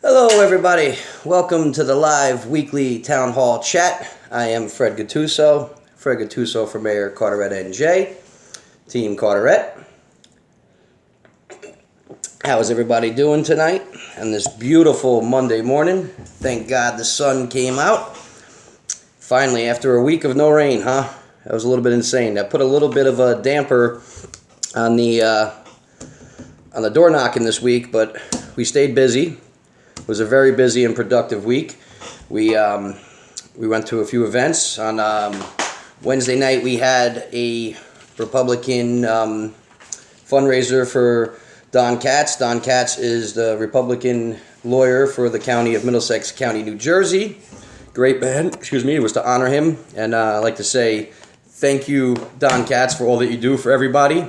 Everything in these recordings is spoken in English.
Hello everybody, welcome to the live weekly town hall chat. I am Fred Gattuso for Mayor Carteret NJ, Team Carteret. How is everybody doing tonight on this beautiful Monday morning? Thank God the sun came out. Finally, after a week of no rain, huh? That was a little bit insane. That put a little bit of a damper on the door knocking this week, but we stayed busy. It was a very busy and productive week. We went to a few events. On Wednesday night, we had a Republican fundraiser for Don Katz. Don Katz is the Republican lawyer for the county of Middlesex County, New Jersey. Great man. It was to honor him. And I'd like to say thank you, Don Katz, for all that you do for everybody.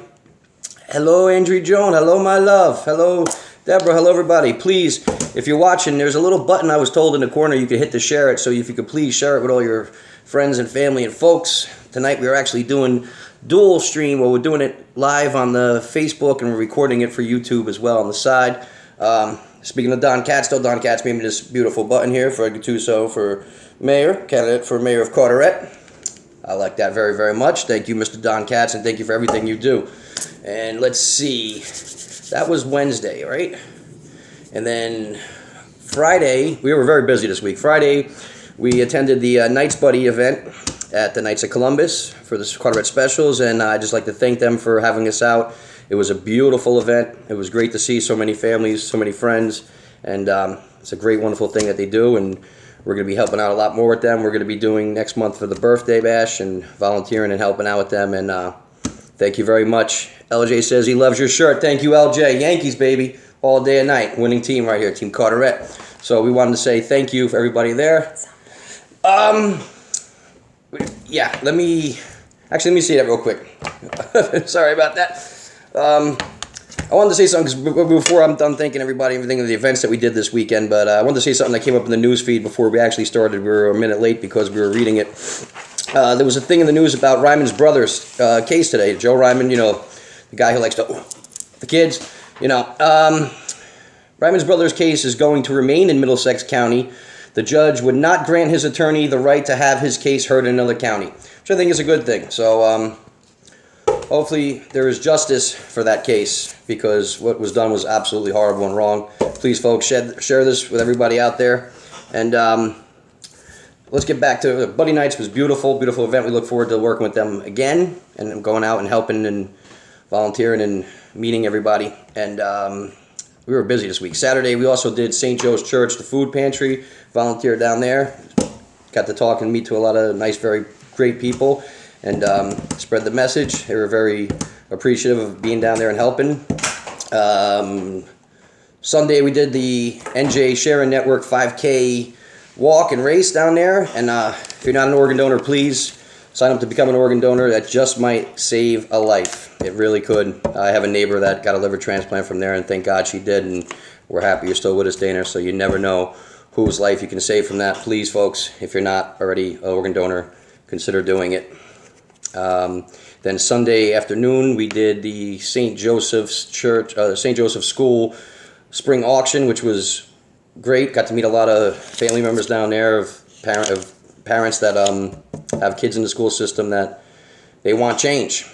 Hello, Andrew Joan. Hello, my love. Hello, Deborah. Hello, everybody. Please, if you're watching, there's a little button I was told in the corner you could hit to share it. So if you could please share it with all your friends and family and folks. Tonight we are actually doing dual stream. Well, we're doing it live on the Facebook and we're recording it for YouTube as well on the side. Speaking of Don Katz, Don Katz made me this beautiful button here for Gattuso for mayor, candidate for mayor of Carteret. I like that very, very much. Thank you, Mr. Don Katz, and thank you for everything you do. And let's see, that was Wednesday, right? And then Friday, we were very busy this week. Friday, we attended the Knights Buddy event at the Knights of Columbus for the Carteret Specials, and I'd just like to thank them for having us out. It was a beautiful event. It was great to see so many families, so many friends, and it's a great, wonderful thing that they do, and we're going to be helping out a lot more with them. We're going to be doing next month for the birthday bash and volunteering and helping out with them, and thank you very much. LJ says he loves your shirt. Thank you, LJ. Yankees, baby. All day and night. Winning team right here, Team Carteret. So we wanted to say thank you for everybody there. Yeah, let me see that real quick. Sorry about that. I wanted to say something before I'm done thanking everything of the events that we did this weekend, but I wanted to say something that came up in the news feed before we actually started. We were a minute late because we were reading it. There was a thing in the news about Ryman's brother's case today. Joe Ryman, you know, the guy who likes to, the kids, you know. Ryman's brother's case is going to remain in Middlesex County. The judge would not grant his attorney the right to have his case heard in another county, which I think is a good thing. So hopefully there is justice for that case, because what was done was absolutely horrible and wrong. Please, folks, share this with everybody out there. And let's get back to Buddy Nights. Was beautiful, beautiful event. We look forward to working with them again and going out and helping and volunteering and meeting everybody. And we were busy this week. Saturday, we also did St. Joe's Church, the food pantry, volunteered down there. Got to talk and meet to a lot of nice, very great people, and spread the message. They were very appreciative of being down there and helping. Sunday, we did the NJ Sharon Network 5K walk and race down there. And if you're not an organ donor, please sign up to become an organ donor. That just might save a life. It really could. I have a neighbor that got a liver transplant from there, and thank God she did, and we're happy you're still with us, Dana, so you never know whose life you can save from that. Please, folks, if you're not already an organ donor, consider doing it. Then Sunday afternoon, we did the St. Joseph's Church, St. Joseph's School spring auction, which was great. Got to meet a lot of family members down there of parents that have kids in the school system that they want change.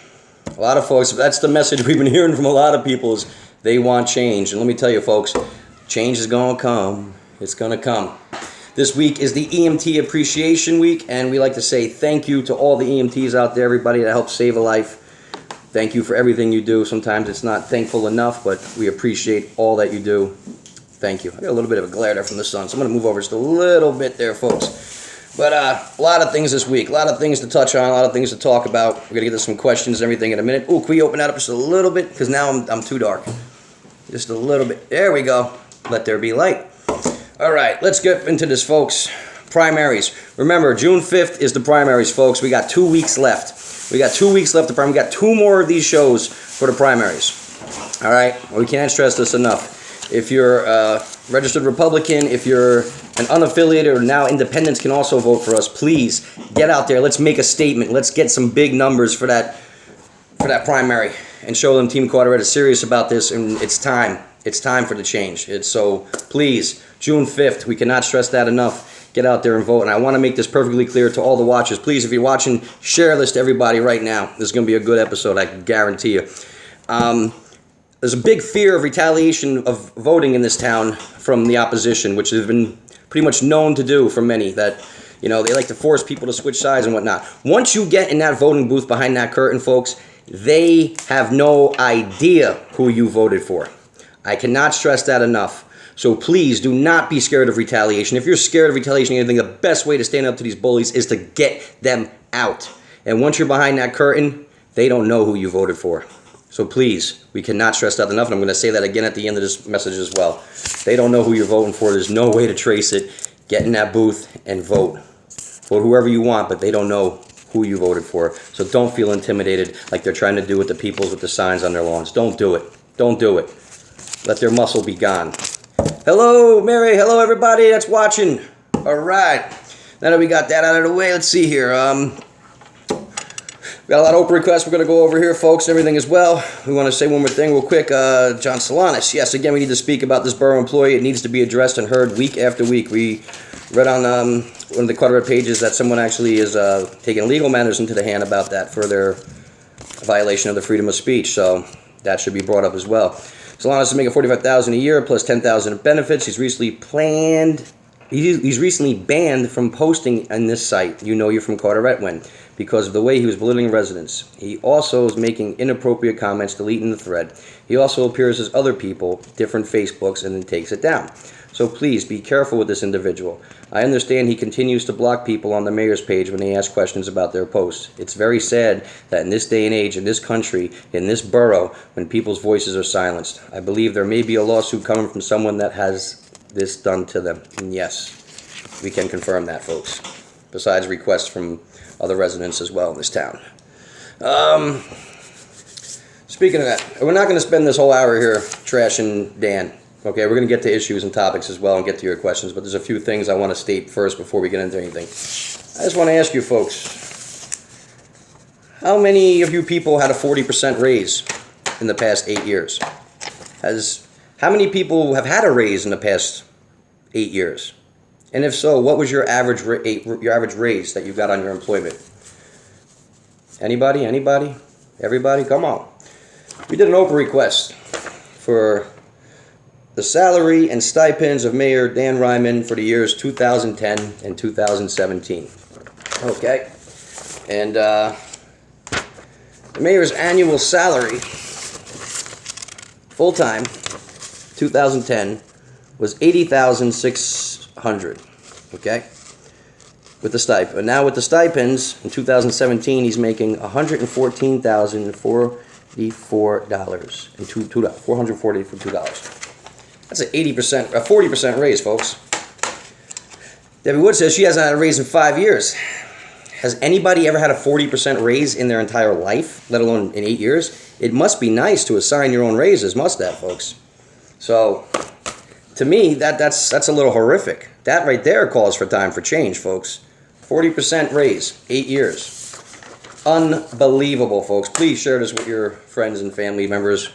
A lot of folks, that's the message we've been hearing from a lot of people, is they want change. And let me tell you, folks, change is going to come. It's going to come. This week is the EMT Appreciation Week, and we like to say thank you to all the EMTs out there, everybody that helps save a life. Thank you for everything you do. Sometimes it's not thankful enough, but we appreciate all that you do. Thank you. I got a little bit of a glare there from the sun, so I'm going to move over just a little bit there, folks. But a lot of things this week, a lot of things to touch on, a lot of things to talk about. We're going to get to some questions and everything in a minute. Ooh, can we open that up just a little bit? Because now I'm too dark. Just a little bit. There we go. Let there be light. All right, let's get into this, folks. Primaries. Remember, June 5th is the primaries, folks. We got 2 weeks left. We got 2 weeks left to primary. We got 2 more of these shows for the primaries. All right? We can't stress this enough. If you're a registered Republican, if you're an unaffiliated or now independents can also vote for us, please get out there. Let's make a statement. Let's get some big numbers for that primary and show them Team Carteret is serious about this, and it's time. It's time for the change. So please, June 5th, we cannot stress that enough. Get out there and vote. And I want to make this perfectly clear to all the watchers. Please, if you're watching, share this to everybody right now. This is going to be a good episode, I can guarantee you. There's a big fear of retaliation of voting in this town from the opposition, which has been pretty much known to do for many, that, you know, they like to force people to switch sides and whatnot. Once you get in that voting booth behind that curtain, folks, they have no idea who you voted for. I cannot stress that enough. So please do not be scared of retaliation. If you're scared of retaliation, I think the best way to stand up to these bullies is to get them out. And once you're behind that curtain, they don't know who you voted for. So please, we cannot stress that enough, and I'm going to say that again at the end of this message as well. They don't know who you're voting for. There's no way to trace it. Get in that booth and vote. Vote whoever you want, but they don't know who you voted for. So don't feel intimidated like they're trying to do with the peoples with the signs on their lawns. Don't do it. Don't do it. Let their muscle be gone. Hello, Mary. Hello, everybody that's watching. All right. Now that we got that out of the way, let's see here. We got a lot of open requests we're going to go over here, folks, and everything as well. We want to say one more thing real quick. John Salaries. Yes, again, we need to speak about this borough employee. It needs to be addressed and heard week after week. We read on one of the Carteret pages that someone actually is taking legal matters into the hand about that for their violation of the freedom of speech. So that should be brought up as well. Salaries is making $45,000 a year plus $10,000 in benefits. He's recently banned from posting on this site. You know you're from Carteret when, because of the way he was belittling residents. He also is making inappropriate comments, deleting the thread. He also appears as other people, different Facebooks, and then takes it down. So please be careful with this individual. I understand he continues to block people on the mayor's page when they ask questions about their posts. It's very sad that in this day and age, in this country, in this borough, when people's voices are silenced. I believe there may be a lawsuit coming from someone that has this done to them. And yes, we can confirm that, folks. Besides requests from other residents as well in this town. Speaking of that, we're not going to spend this whole hour here trashing Dan. Okay, we're going to get to issues and topics as well and get to your questions, but there's a few things I want to state first before we get into anything. I just want to ask you folks, how many of you people had a 40% raise in the past 8 years? How many people have had a raise in the past 8 years? And if so, what was your average raise that you got on your employment? Anybody? Anybody? Everybody? Come on. We did an open request for the salary and stipends of Mayor Dan Ryman for the years 2010 and 2017. Okay. And the mayor's annual salary, full-time, 2010, was $80,600. Okay? With the stipend. Now with the stipends, in 2017, he's making $114,044 and $440 for $2. That's an 40% raise, folks. Debbie Wood says she hasn't had a raise in 5 years. Has anybody ever had a 40% raise in their entire life, let alone in 8 years? It must be nice to assign your own raises, must that, folks? So, to me, that's a little horrific. That right there calls for time for change, folks. 40% raise, 8 years. Unbelievable, folks. Please share this with your friends and family members.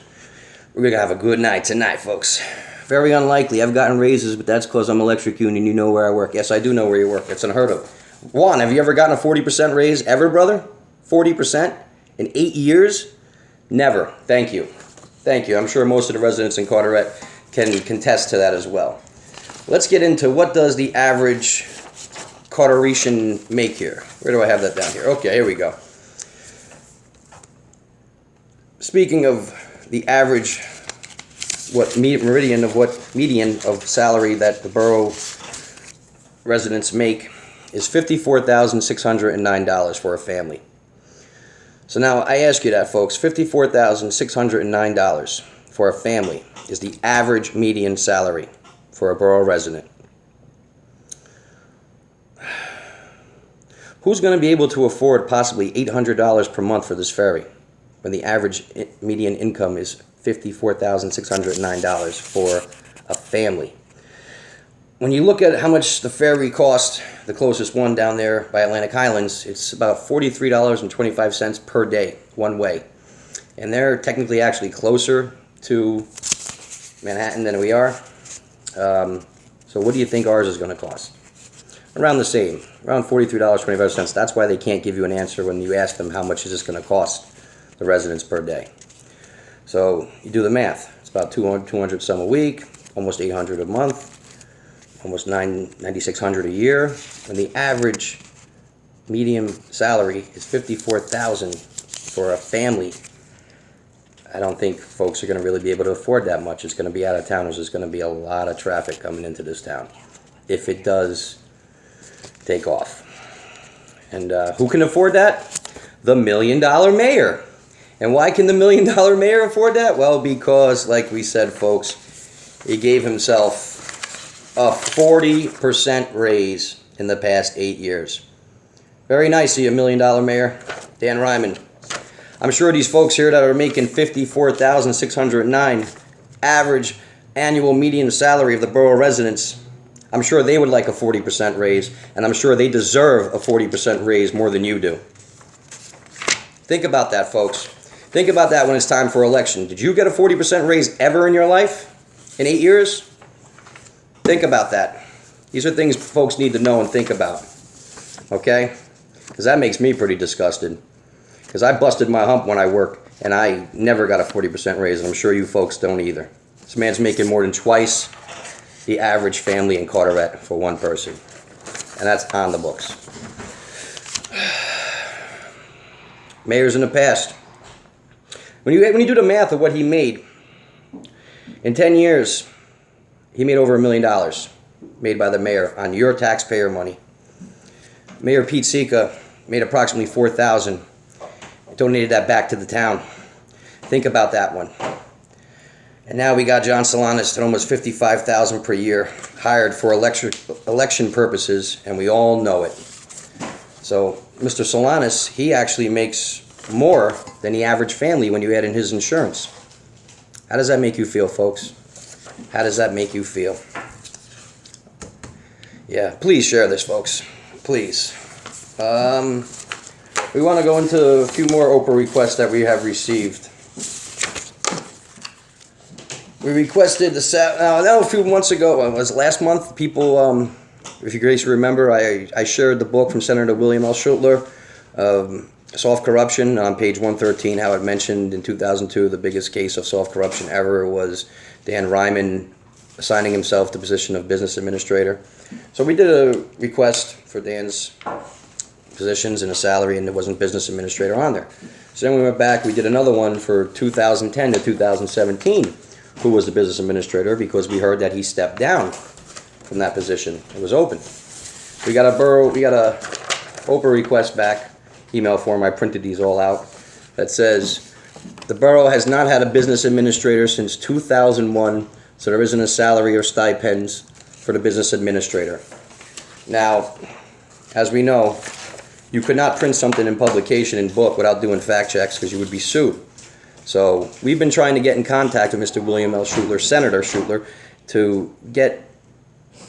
We're going to have a good night tonight, folks. Very unlikely. I've gotten raises, but that's because I'm electric union. You know where I work. Yes, I do know where you work. It's unheard of. Juan, have you ever gotten a 40% raise ever, brother? 40% in 8 years? Never. Thank you. Thank you. I'm sure most of the residents in Carteret can contest to that as well. Let's get into what does the average Carteretian make here. Where do I have that down here? Okay, here we go. Speaking of the average median of salary that the borough residents make is $54,609 for a family. So now I ask you that, folks, $54,609 for a family is the average median salary for a borough resident. Who's going to be able to afford possibly $800 per month for this ferry when the average median income is $54,609 for a family? When you look at how much the ferry cost, the closest one down there by Atlantic Highlands, it's about $43.25 per day, one way. And they're technically actually closer to Manhattan than we are. So what do you think ours is going to cost? Around the same, around $43.25. That's why they can't give you an answer when you ask them how much is this going to cost the residents per day. So you do the math. It's about 200 some a week, almost 800 a month, almost 9,600 a year. And the average medium salary is $54,000 for a family. I don't think folks are going to really be able to afford that much. It's going to be out of towners. There's going to be a lot of traffic coming into this town if it does take off. And who can afford that? The $1 million mayor. And why can the $1 million mayor afford that? Well, because, like we said, folks, he gave himself a 40% raise in the past 8 years. Very nice of you, $1 million mayor, Dan Ryman. I'm sure these folks here that are making $54,609 average annual median salary of the borough residents, I'm sure they would like a 40% raise, and I'm sure they deserve a 40% raise more than you do. Think about that, folks. Think about that when it's time for election. Did you get a 40% raise ever in your life in 8 years? Think about that. These are things folks need to know and think about. Okay? Because that makes me pretty disgusted. Because I busted my hump when I work, and I never got a 40% raise, and I'm sure you folks don't either. This man's making more than twice the average family in Carteret for one person. And that's on the books. Mayors in the past. When you do the math of what he made, in 10 years, he made over $1 million made by the mayor on your taxpayer money. Mayor Pete Sika made approximately $4,000. Donated that back to the town. Think about that one. And now we got John Salaries at almost $55,000 per year, hired for election purposes, and we all know it. So Mr. Salaries, he actually makes more than the average family when you add in his insurance. How does that make you feel, folks? How does that make you feel? Yeah, please share this, folks. Please. We want to go into a few more Oprah requests that we have received. We requested a few months ago, it was last month, people, if you guys remember, I shared the book from Senator William L. Schultler, Soft Corruption, on page 113, how it mentioned in 2002 the biggest case of soft corruption ever was Dan Ryman assigning himself the position of business administrator. So we did a request for Dan's positions and a salary, and there wasn't business administrator on there. So then we went back, we did another one for 2010 to 2017, who was the business administrator, because we heard that he stepped down from that position. It was open. We got a Oprah request back, email form, I printed these all out, that says, the borough has not had a business administrator since 2001, so there isn't a salary or stipends for the business administrator. Now, as we know, you could not print something in publication in book without doing fact checks because you would be sued. So we've been trying to get in contact with Mr. William L. Schultler, Senator Schultler, to get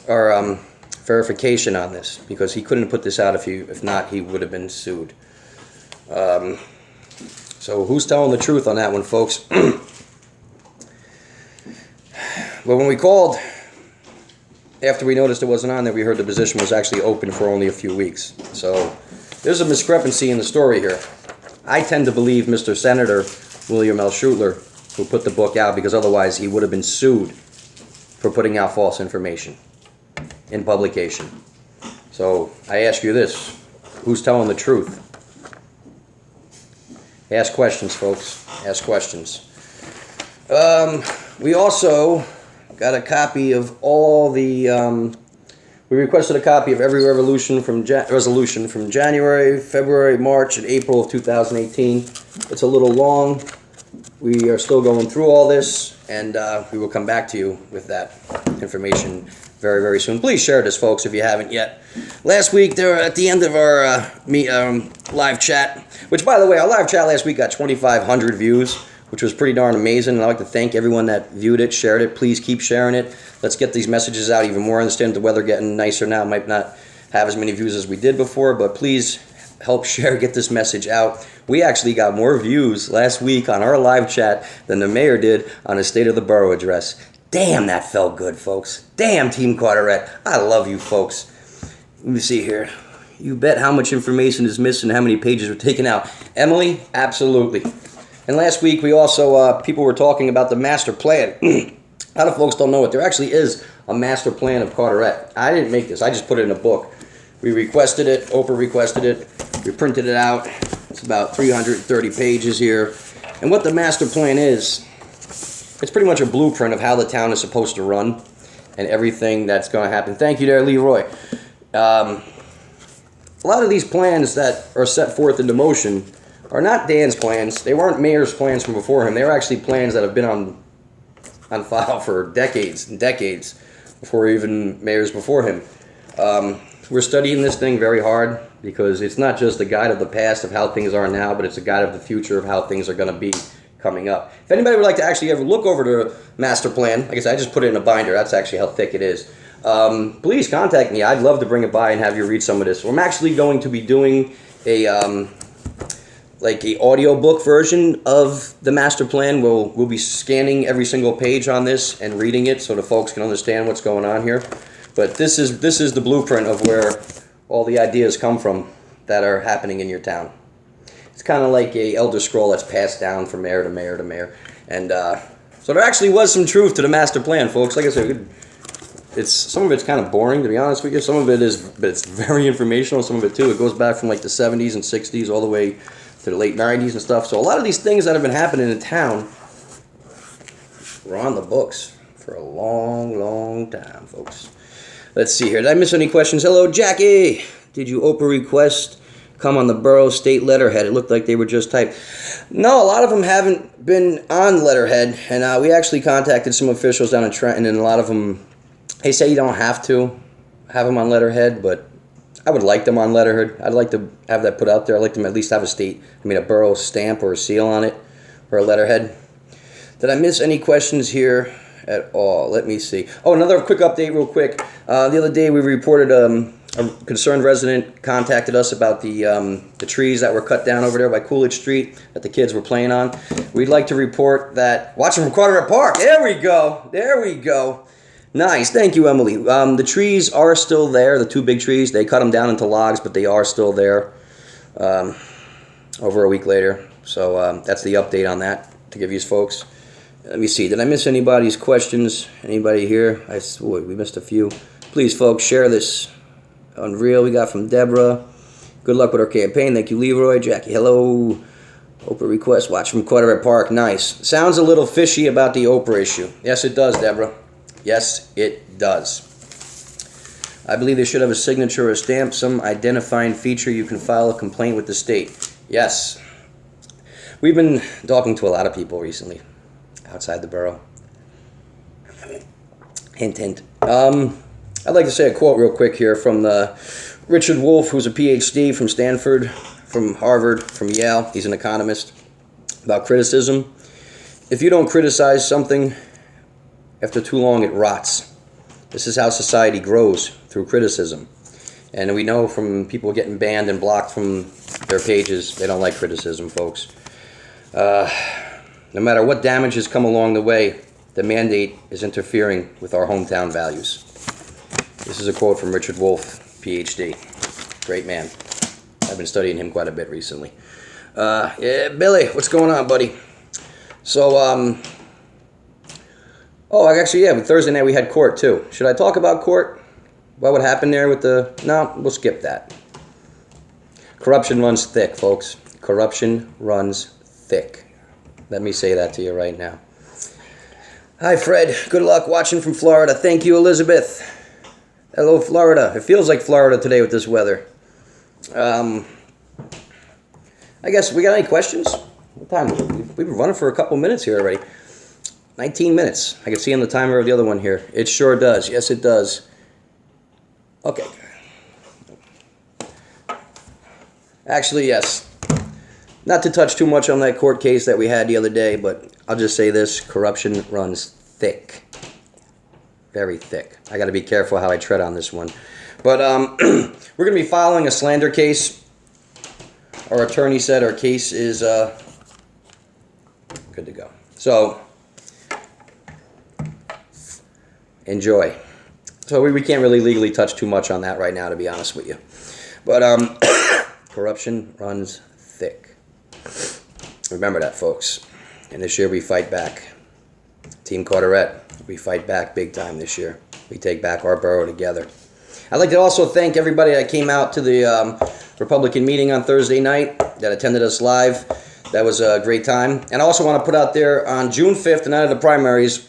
our verification on this, because he couldn't put this out if not, he would have been sued. So who's telling the truth on that one, folks? Well, when we called, after we noticed it wasn't on there, we heard the position was actually open for only a few weeks. So there's a discrepancy in the story here. I tend to believe Mr. Senator William L. Schultler, who put the book out, because otherwise he would have been sued for putting out false information in publication. So I ask you this, who's telling the truth? Ask questions, folks. Ask questions. We also got a copy of all the... we requested a copy of every resolution from January, February, March, and April of 2018. It's a little long. We are still going through all this, and we will come back to you with that information very, very soon. Please share this, folks, if you haven't yet. Last week, there at the end of our live chat, which, by the way, our live chat last week got 2,500 views, which was pretty darn amazing. And I'd like to thank everyone that viewed it, shared it. Please keep sharing it. Let's get these messages out even more. I understand the weather getting nicer now. Might not have as many views as we did before, but please help share, get this message out. We actually got more views last week on our live chat than the mayor did on his State of the Borough address. Damn, that felt good, folks. Damn, Team Carteret. I love you, folks. Let me see here. You bet how much information is missing, how many pages are taken out. Emily, absolutely. And last week, we also, people were talking about the master plan. A lot of folks don't know it. There actually is a master plan of Carteret. I didn't make this. I just put it in a book. We requested it. Oprah requested it. We printed it out. It's about 330 pages here. And what the master plan is, it's pretty much a blueprint of how the town is supposed to run and everything that's going to happen. Thank you there, Leroy. A lot of these plans that are set forth into motion are not Dan's plans. They weren't mayor's plans from before him. They were actually plans that have been on file for decades and decades before even mayors before him. We're studying this thing very hard because it's not just a guide of the past of how things are now, but it's a guide of the future of how things are going to be coming up. If anybody would like to actually ever look over the master plan, like I said, I just put it in a binder. That's actually how thick it is. Please contact me. I'd love to bring it by and have you read some of this. I'm actually going to be doing a like a audiobook version of the master plan. We'll be scanning every single page on this and reading it so the folks can understand what's going on here. But this is the blueprint of where all the ideas come from that are happening in your town. It's kind of like a Elder Scroll that's passed down from mayor to mayor to mayor. And so there actually was some truth to the master plan, folks. Like I said, some of it's kind of boring, to be honest with you. Some of it is, but it's very informational. Some of it too. It goes back from like the 70s and 60s all the way to the late 90s and stuff. So a lot of these things that have been happening in town were on the books for a long, long time, folks. Let's see here. Did I miss any questions? Hello, Jackie. Did you Oprah request come on the borough state letterhead? It looked like they were just typed. No, a lot of them haven't been on letterhead. And we actually contacted some officials down in Trenton, and a lot of them, they say you don't have to have them on letterhead, but I would like them on letterhead. I'd like to have that put out there. I'd like them to at least have a borough stamp or a seal on it, or a letterhead. Did I miss any questions here at all? Let me see. Oh, another quick update real quick. The other day we reported a concerned resident contacted us about the trees that were cut down over there by Coolidge Street that the kids were playing on. We'd like to report that, watching from Carteret Park. There we go. There we go. Nice. Thank you, Emily. The trees are still there, the two big trees. They cut them down into logs, but they are still there over a week later. So that's the update on that to give you folks. Let me see. Did I miss anybody's questions? Anybody here? We missed a few. Please, folks, share this. Unreal. We got from Deborah. Good luck with our campaign. Thank you, Leroy. Jackie, hello. Oprah request. Watch from Carteret Park. Nice. Sounds a little fishy about the Oprah issue. Yes, it does, Deborah. Yes, it does. I believe they should have a signature or a stamp, some identifying feature you can file a complaint with the state. Yes. We've been talking to a lot of people recently outside the borough. Hint, hint. I'd like to say a quote real quick here from Richard Wolff, who's a PhD from Stanford, from Harvard, from Yale. He's an economist, about criticism. If you don't criticize something, after too long it rots. This is how society grows, through criticism. And we know from people getting banned and blocked from their pages, they don't like criticism, folks. No matter what damage has come along the way, the mandate is interfering with our hometown values. This is a quote from Richard Wolff, PhD. Great man. I've been studying him quite a bit recently. Yeah, Billy, what's going on, buddy? So, Thursday night we had court too. Should I talk about court? What would happen there with no, we'll skip that. Corruption runs thick, folks. Corruption runs thick. Let me say that to you right now. Hi, Fred. Good luck watching from Florida. Thank you, Elizabeth. Hello, Florida. It feels like Florida today with this weather. I guess we got any questions? What time? We've been running for a couple minutes here already. 19 minutes. I can see on the timer of the other one here. It sure does. Yes, it does. Okay. Actually, yes. Not to touch too much on that court case that we had the other day, but I'll just say this. Corruption runs thick. Very thick. I got to be careful how I tread on this one. But we're going to be filing a slander case. Our attorney said our case is good to go. So, enjoy. So we can't really legally touch too much on that right now, to be honest with you. But corruption runs thick. Remember that, folks. And this year we fight back. Team Carteret, we fight back big time this year. We take back our borough together. I'd like to also thank everybody that came out to the Republican meeting on Thursday night, that attended us live. That was a great time. And I also want to put out there on June 5th, the night of the primaries,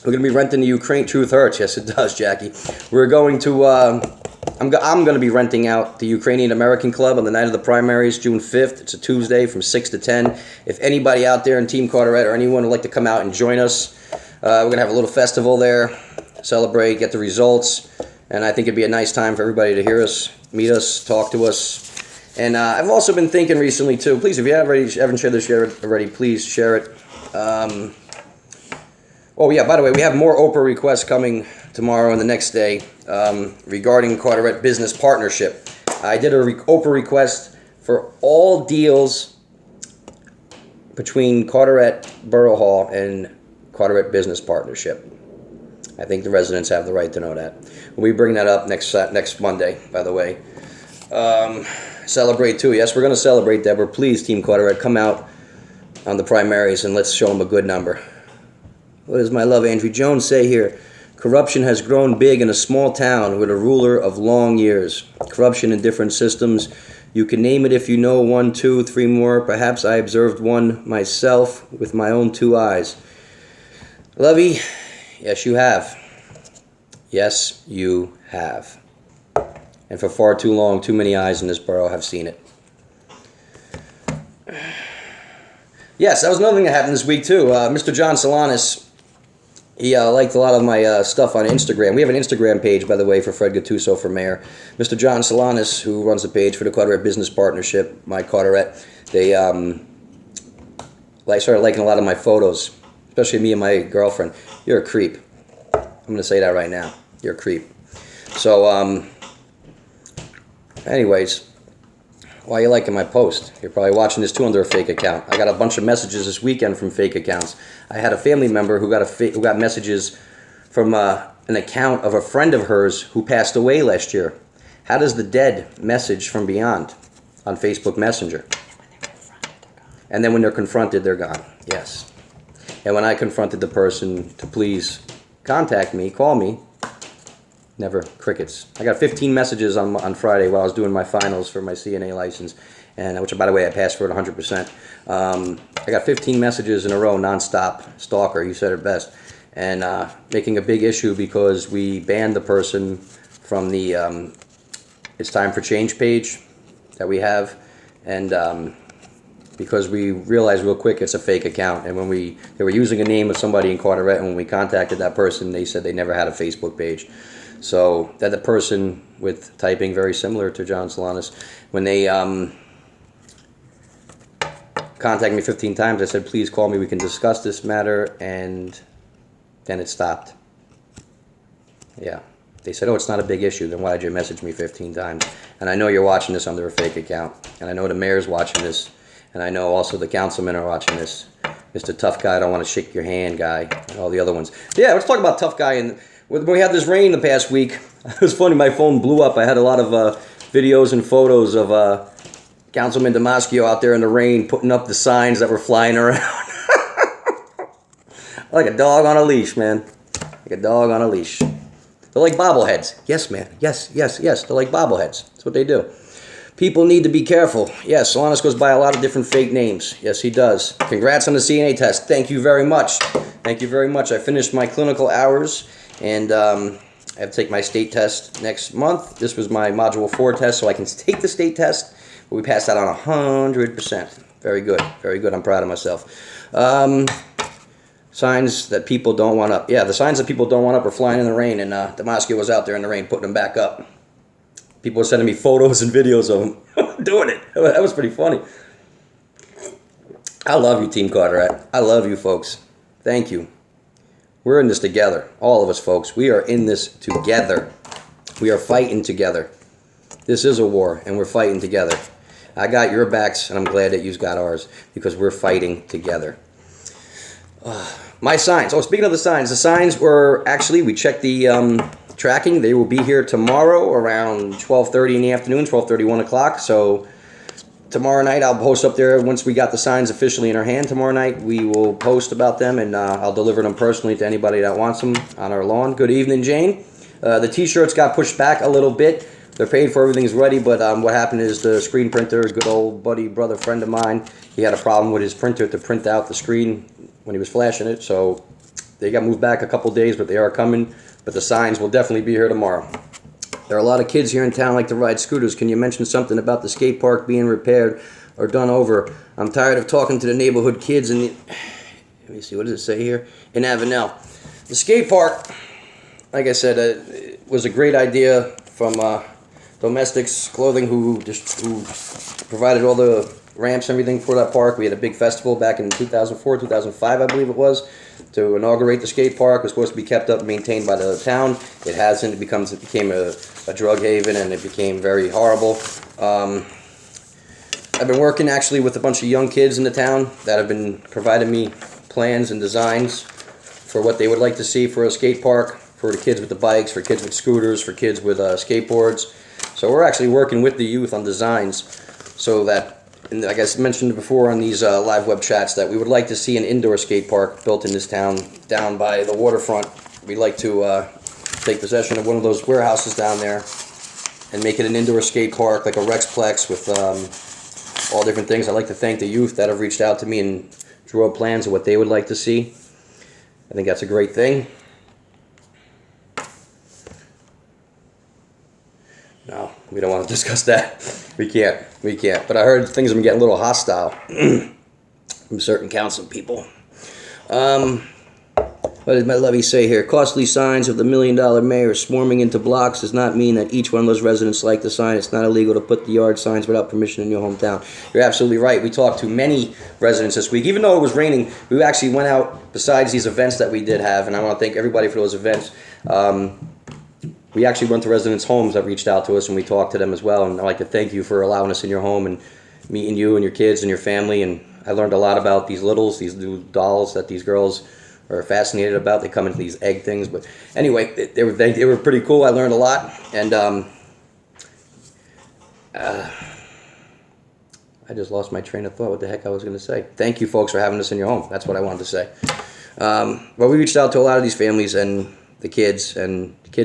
we're going to be renting the Ukraine. Truth hurts. Yes, it does, Jackie. We're going to, I'm going to be renting out the Ukrainian American Club on the night of the primaries, June 5th. It's a Tuesday from 6 to 10. If anybody out there in Team Carteret or anyone would like to come out and join us, we're going to have a little festival there, celebrate, get the results. And I think it'd be a nice time for everybody to hear us, meet us, talk to us. And I've also been thinking recently, too, please, if you haven't shared this already, please share it. Oh, yeah, by the way, we have more Oprah requests coming tomorrow and the next day regarding Carteret Business Partnership. I did a Oprah request for all deals between Carteret Borough Hall and Carteret Business Partnership. I think the residents have the right to know that. We'll be bringing that up next Monday, by the way. Celebrate, too. Yes, we're going to celebrate, Deborah. Please, Team Carteret, come out on the primaries and let's show them a good number. What does my love Andrew Jones say here? Corruption has grown big in a small town with a ruler of long years. Corruption in different systems. You can name it if you know 1, 2, 3 more. Perhaps I observed one myself with my own 2 eyes. Lovey, yes you have. Yes you have. And for far too long, too many eyes in this borough have seen it. Yes, that was another thing that happened this week too. Mr. John Salaries, he liked a lot of my stuff on Instagram. We have an Instagram page, by the way, for Fred Gattuso for mayor. Mr. John Salaries, who runs the page for the Carteret Business Partnership, my Carteret, they started liking a lot of my photos, especially me and my girlfriend. You're a creep. I'm going to say that right now. You're a creep. So, anyways, why are you liking my post? You're probably watching this too under a fake account. I got a bunch of messages this weekend from fake accounts. I had a family member who got messages from an account of a friend of hers who passed away last year. How does the dead message from beyond on Facebook Messenger? And then when they're confronted, they're gone. Yes. And when I confronted the person to please contact me, call me, never, crickets. I got 15 messages on Friday while I was doing my finals for my CNA license, and which, by the way, I passed for it 100%. I got 15 messages in a row, nonstop. Stalker, you said it best. And making a big issue because we banned the person from the It's Time for Change page that we have, and because we realized real quick it's a fake account. And when they were using a name of somebody in Carteret, and when we contacted that person, they said they never had a Facebook page. So that the person with typing very similar to John Salaries, when they contacted me 15 times, I said, please call me, we can discuss this matter, and then it stopped. Yeah. They said, oh, it's not a big issue, then why did you message me 15 times? And I know you're watching this under a fake account, and I know the mayor's watching this, and I know also the councilmen are watching this. Mr. Tough Guy, I don't want to shake your hand guy, and all the other ones. Yeah, let's talk about Tough Guy. And when we had this rain the past week, it was funny, my phone blew up. I had a lot of videos and photos of Councilman Damasio out there in the rain putting up the signs that were flying around. Like a dog on a leash, man. Like a dog on a leash. They're like bobbleheads. Yes, man. Yes, yes, yes. They're like bobbleheads. That's what they do. People need to be careful. Yes, Salaries goes by a lot of different fake names. Yes, he does. Congrats on the CNA test. Thank you very much. Thank you very much. I finished my clinical hours, and I have to take my state test next month. This was my Module 4 test, so I can take the state test. But we passed that on 100%. Very good. Very good. I'm proud of myself. Signs that people don't want up. Yeah, the signs that people don't want up are flying in the rain, and Damasio was out there in the rain putting them back up. People were sending me photos and videos of him doing it. That was pretty funny. I love you, Team Carteret. I love you, folks. Thank you. We're in this together. All of us, folks. We are in this together. We are fighting together. This is a war, and we're fighting together. I got your backs, and I'm glad that you've got ours, because we're fighting together. My signs. Oh, speaking of the signs were actually, we checked the tracking. They will be here tomorrow around 12:30 in the afternoon, 12:30, 1 o'clock. So tomorrow night I'll post up there. Once we got the signs officially in our hand tomorrow night, we will post about them, and I'll deliver them personally to anybody that wants them on our lawn. Good evening, Jane. The t-shirts got pushed back a little bit. They're paid for, everything's ready, but what happened is the screen printer, a good old buddy, brother, friend of mine, he had a problem with his printer to print out the screen when he was flashing it, so they got moved back a couple days, but they are coming. But the signs will definitely be here tomorrow. There are a lot of kids here in town like to ride scooters. Can you mention something about the skate park being repaired or done over? I'm tired of talking to the neighborhood kids in the... Let me see, what does it say here? In Avenel. The skate park, like I said, it was a great idea from Domestics Clothing, who provided all the ramps and everything for that park. We had a big festival back in 2004, 2005, I believe it was, to inaugurate the skate park. It was supposed to be kept up and maintained by the town. It hasn't. It became a drug haven, and it became very horrible. I've been working actually with a bunch of young kids in the town that have been providing me plans and designs for what they would like to see for a skate park, for the kids with the bikes, for kids with scooters, for kids with skateboards. So we're actually working with the youth on designs so that, and like I mentioned before on these live web chats, that we would like to see an indoor skate park built in this town down by the waterfront. We'd like to take possession of one of those warehouses down there and make it an indoor skate park, like a Rexplex with all different things. I'd like to thank the youth that have reached out to me and drew up plans of what they would like to see. I think that's a great thing. No, we don't want to discuss that. We can't. But I heard things have been getting a little hostile from certain council people. What did my lovey say here? Costly signs of the $1 million mayor swarming into blocks does not mean that each one of those residents like the sign. It's not illegal to put the yard signs without permission in your hometown. You're absolutely right. We talked to many residents this week. Even though it was raining, we actually went out, besides these events that we did have, and I want to thank everybody for those events. We actually went to residents' homes that reached out to us, and we talked to them as well. And I'd like to thank you for allowing us in your home and meeting you and your kids and your family. And I learned a lot about these these new dolls that these girls are fascinated about. They come into these egg things. But anyway, they were pretty cool. I learned a lot. And I just lost my train of thought. What the heck I was going to say. Thank you, folks, for having us in your home. That's what I wanted to say. Well, we reached out to a lot of these families and the kids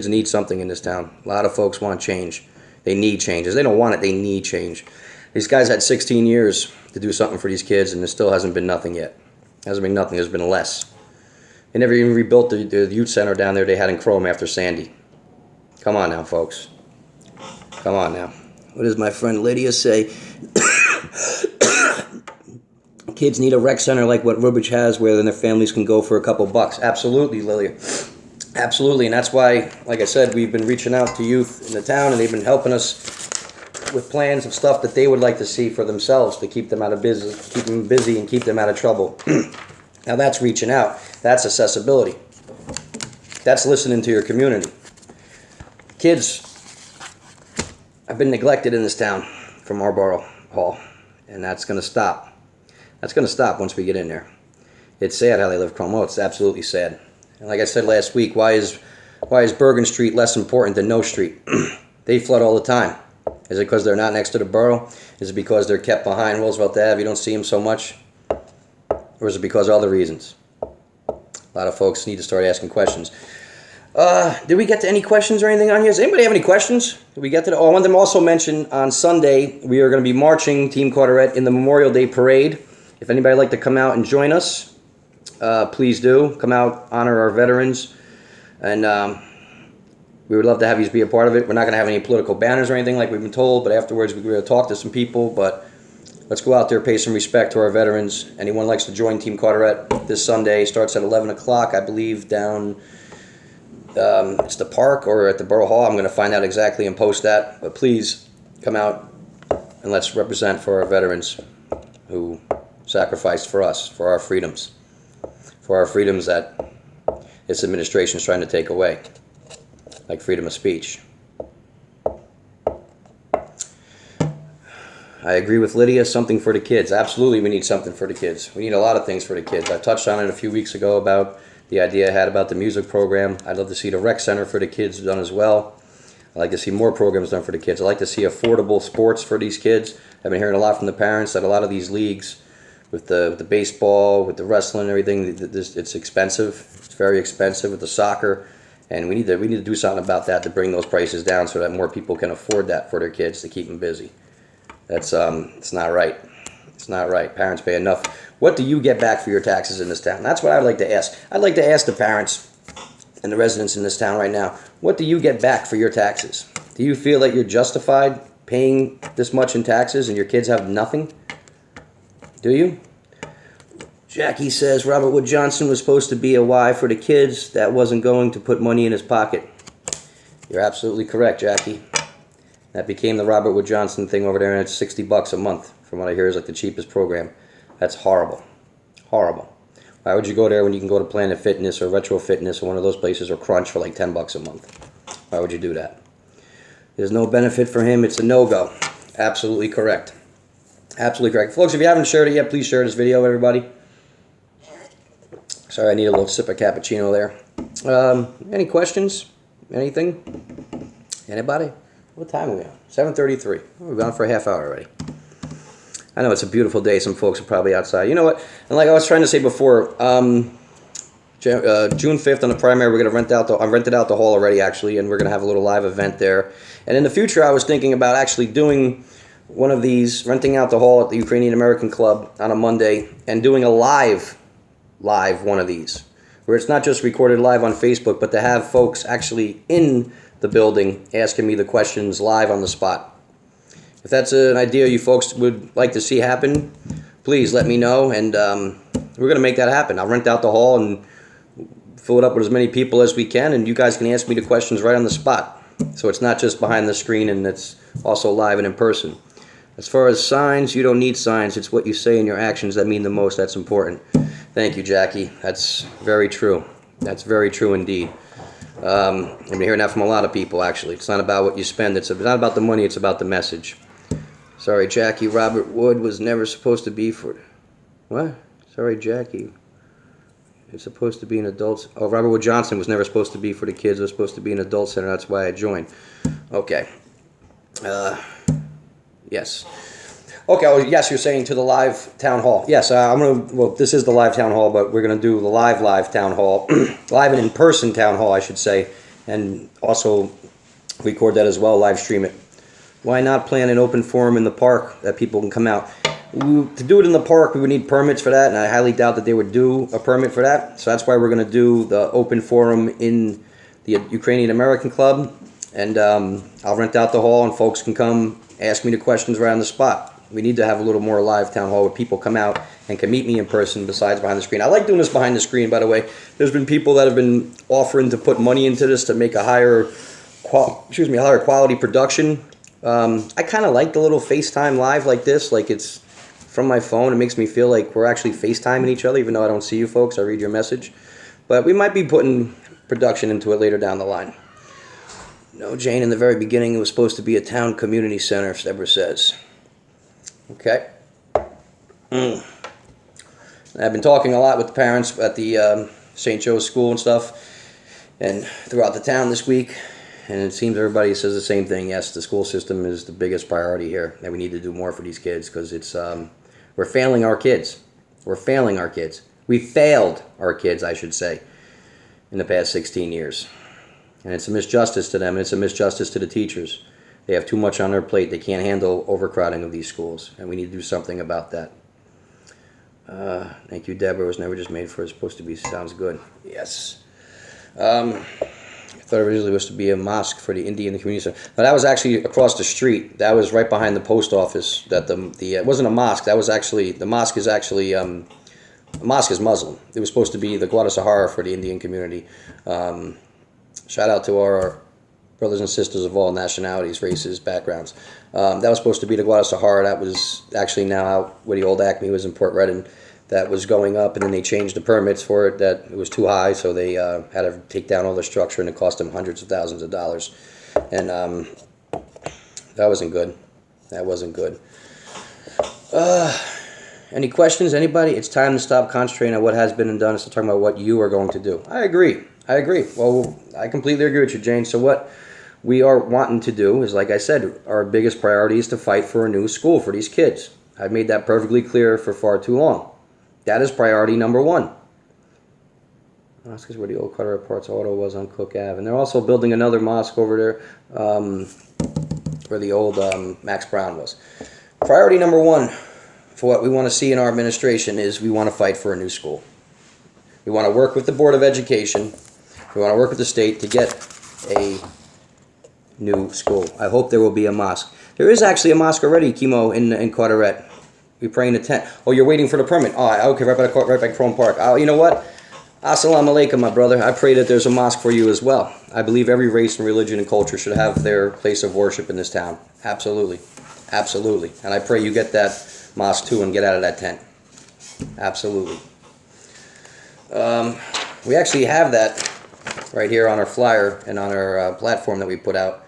need something in this town. A lot of folks want change. They need changes. They don't want it, they need change. These guys had 16 years to do something for these kids, and there still hasn't been nothing yet. Hasn't been nothing, there's been less. They never even rebuilt the youth center down there they had in Chrome after Sandy. Come on now, folks. Come on now. What does my friend Lydia say? Kids need a rec center like what Rubridge has, where then their families can go for a couple bucks. Absolutely, Lydia. Absolutely, and that's why, like I said, we've been reaching out to youth in the town, and they've been helping us with plans of stuff that they would like to see for themselves to keep them out of business, keep them busy, and keep them out of trouble. Now that's reaching out. That's accessibility. That's listening to your community. Kids have been neglected in this town from our borough hall, and that's going to stop. That's going to stop once we get in there. It's sad how they live Chrome. Oh, it's absolutely sad. And like I said last week, why is Bergen Street less important than No Street? They flood all the time. Is it because they're not next to the borough? Is it because they're kept behind Roosevelt Ave? You don't see them so much? Or is it because of other reasons? A lot of folks need to start asking questions. Did we get to any questions or anything on here? Does anybody have any questions? Did we get to I want them to also mention on Sunday, we are going to be marching Team Carteret in the Memorial Day Parade. If anybody would like to come out and join us, please do. Come out, honor our veterans, and we would love to have you be a part of it. We're not going to have any political banners or anything like we've been told, but afterwards we're going to talk to some people, but let's go out there, pay some respect to our veterans. Anyone likes to join Team Carteret this Sunday, starts at 11 o'clock, I believe, down, it's the park or at the Borough Hall. I'm going to find out exactly and post that, but please come out and let's represent for our veterans who sacrificed for us, for our freedoms that this administration is trying to take away, like freedom of speech. I agree with Lydia, something for the kids. Absolutely, we need something for the kids. We need a lot of things for the kids. I touched on it a few weeks ago about the idea I had about the music program. I'd love to see the rec center for the kids done as well. I'd like to see more programs done for the kids. I'd like to see affordable sports for these kids. I've been hearing a lot from the parents that a lot of these leagues, with the baseball, with the wrestling and everything, it's expensive. It's very expensive with the soccer. And we need to do something about that to bring those prices down so that more people can afford that for their kids to keep them busy. That's it's not right. It's not right. Parents pay enough. What do you get back for your taxes in this town? That's what I'd like to ask. I'd like to ask the parents and the residents in this town right now, what do you get back for your taxes? Do you feel that you're justified paying this much in taxes and your kids have nothing? Do you? Jackie says Robert Wood Johnson was supposed to be a Y for the kids that wasn't going to put money in his pocket. You're absolutely correct, Jackie. That became the Robert Wood Johnson thing over there, and it's $60 a month. From what I hear, is like the cheapest program. That's horrible. Horrible. Why would you go there when you can go to Planet Fitness or Retro Fitness or one of those places, or Crunch for like $10 a month? Why would you do that? There's no benefit for him. It's a no-go. Absolutely correct. Absolutely correct. Folks, if you haven't shared it yet, please share this video, everybody. Sorry, I need a little sip of cappuccino there. Any questions? Anything? Anybody? What time are we on? 7:33. Oh, we've gone for a half hour already. I know it's a beautiful day. Some folks are probably outside. You know what? And like I was trying to say before, June 5th on the primary, we're going to rent out I rented out the hall already, actually, and we're going to have a little live event there. And in the future, I was thinking about actually doing one of these, renting out the hall at the Ukrainian American Club on a Monday and doing a live one of these, where it's not just recorded live on Facebook, but to have folks actually in the building asking me the questions live on the spot. If that's an idea you folks would like to see happen, please let me know, and we're going to make that happen. I'll rent out the hall and fill it up with as many people as we can, and you guys can ask me the questions right on the spot. So it's not just behind the screen, and it's also live and in person. As far as signs, you don't need signs. It's what you say and your actions that mean the most. That's important. Thank you, Jackie. That's very true. That's very true indeed. I've been hearing that from a lot of people, actually. It's not about what you spend. It's not about the money. It's about the message. Sorry, Jackie. Robert Wood was never supposed to be for... What? Sorry, Jackie. It's supposed to be an adult... Oh, Robert Wood Johnson was never supposed to be for the kids. It was supposed to be an adult center. That's why I joined. Okay. Yes. Okay, well, yes, you're saying to the live town hall. Yes, well, this is the live town hall, but we're going to do the live town hall, live and in-person town hall, I should say, and also record that as well, live stream it. Why not plan an open forum in the park that people can come out? To do it in the park, we would need permits for that, and I highly doubt that they would do a permit for that, so that's why we're going to do the open forum in the Ukrainian American Club, and I'll rent out the hall, and folks can come ask me the questions right on the spot. We need to have a little more live town hall where people come out and can meet me in person besides behind the screen. I like doing this behind the screen, by the way. There's been people that have been offering to put money into this to make a higher quality production. I kind of like the little FaceTime live like this, like it's from my phone. It makes me feel like we're actually FaceTiming each other, even though I don't see you folks. I read your message. But we might be putting production into it later down the line. No, Jane, in the very beginning, it was supposed to be a town community center, Deborah says. Okay. I've been talking a lot with the parents at the St. Joe's School and stuff, and throughout the town this week, and it seems everybody says the same thing. Yes, the school system is the biggest priority here, and we need to do more for these kids because it's we're failing our kids. We're failing our kids. We failed our kids, I should say, in the past 16 years. And it's a misjustice to them, and it's a misjustice to the teachers. They have too much on their plate. They can't handle overcrowding of these schools, and we need to do something about that. Thank you, Deborah. It was never just made for. It's supposed to be. Sounds good. Yes. I thought originally it was to be a mosque for the Indian community center. But that was actually across the street. That was right behind the post office. That it wasn't a mosque. That was actually the mosque is actually a mosque is Muslim. It was supposed to be the Gattuso for the Indian community. Shout out to our brothers and sisters of all nationalities, races, backgrounds. That was supposed to be the Gattuso. That was actually now out where the old Acme was in Port Redding. That was going up, and then they changed the permits for it. That it was too high, so they had to take down all the structure, and it cost them hundreds of thousands of dollars. And that wasn't good. That wasn't good. Any questions, anybody? It's time to stop concentrating on what has been and done and start talking about what you are going to do. I agree. Well, I completely agree with you, Jane. So what we are wanting to do is, like I said, our biggest priority is to fight for a new school for these kids. I've made that perfectly clear for far too long. That is priority number one. That's because where the old Carteret Parts Auto was on Cook Ave. And they're also building another mosque over there where the old Max Brown was. Priority number one for what we want to see in our administration is we want to fight for a new school. We want to work with the Board of Education. We want to work with the state to get a new school. I hope there will be a mosque. There is actually a mosque already, Chemo, in Carteret. We pray in a tent. Oh, you're waiting for the permit. Oh, okay, right by Chrome Park. Oh, you know what? Assalamu alaikum, my brother. I pray that there's a mosque for you as well. I believe every race and religion and culture should have their place of worship in this town. Absolutely. Absolutely. And I pray you get that mosque too and get out of that tent. Absolutely. We actually have that right here on our flyer and on our platform that we put out.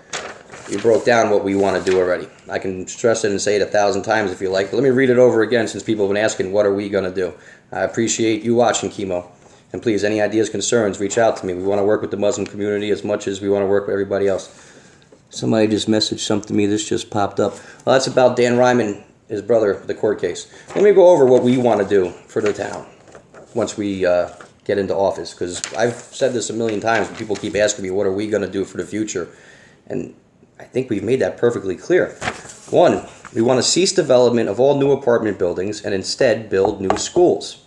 We broke down what we want to do already. I can stress it and say it 1,000 times if you like, but let me read it over again since people have been asking, what are we going to do? I appreciate you watching, Chemo. And please, any ideas, concerns, reach out to me. We want to work with the Muslim community as much as we want to work with everybody else. Somebody just messaged something to me. This just popped up. Well, that's about Dan Ryman, his brother, the court case. Let me go over what we want to do for the town once we get into office. Because I've said this a million times, but people keep asking me, what are we going to do for the future? And I think we've made that perfectly clear. One, we want to cease development of all new apartment buildings and instead build new schools.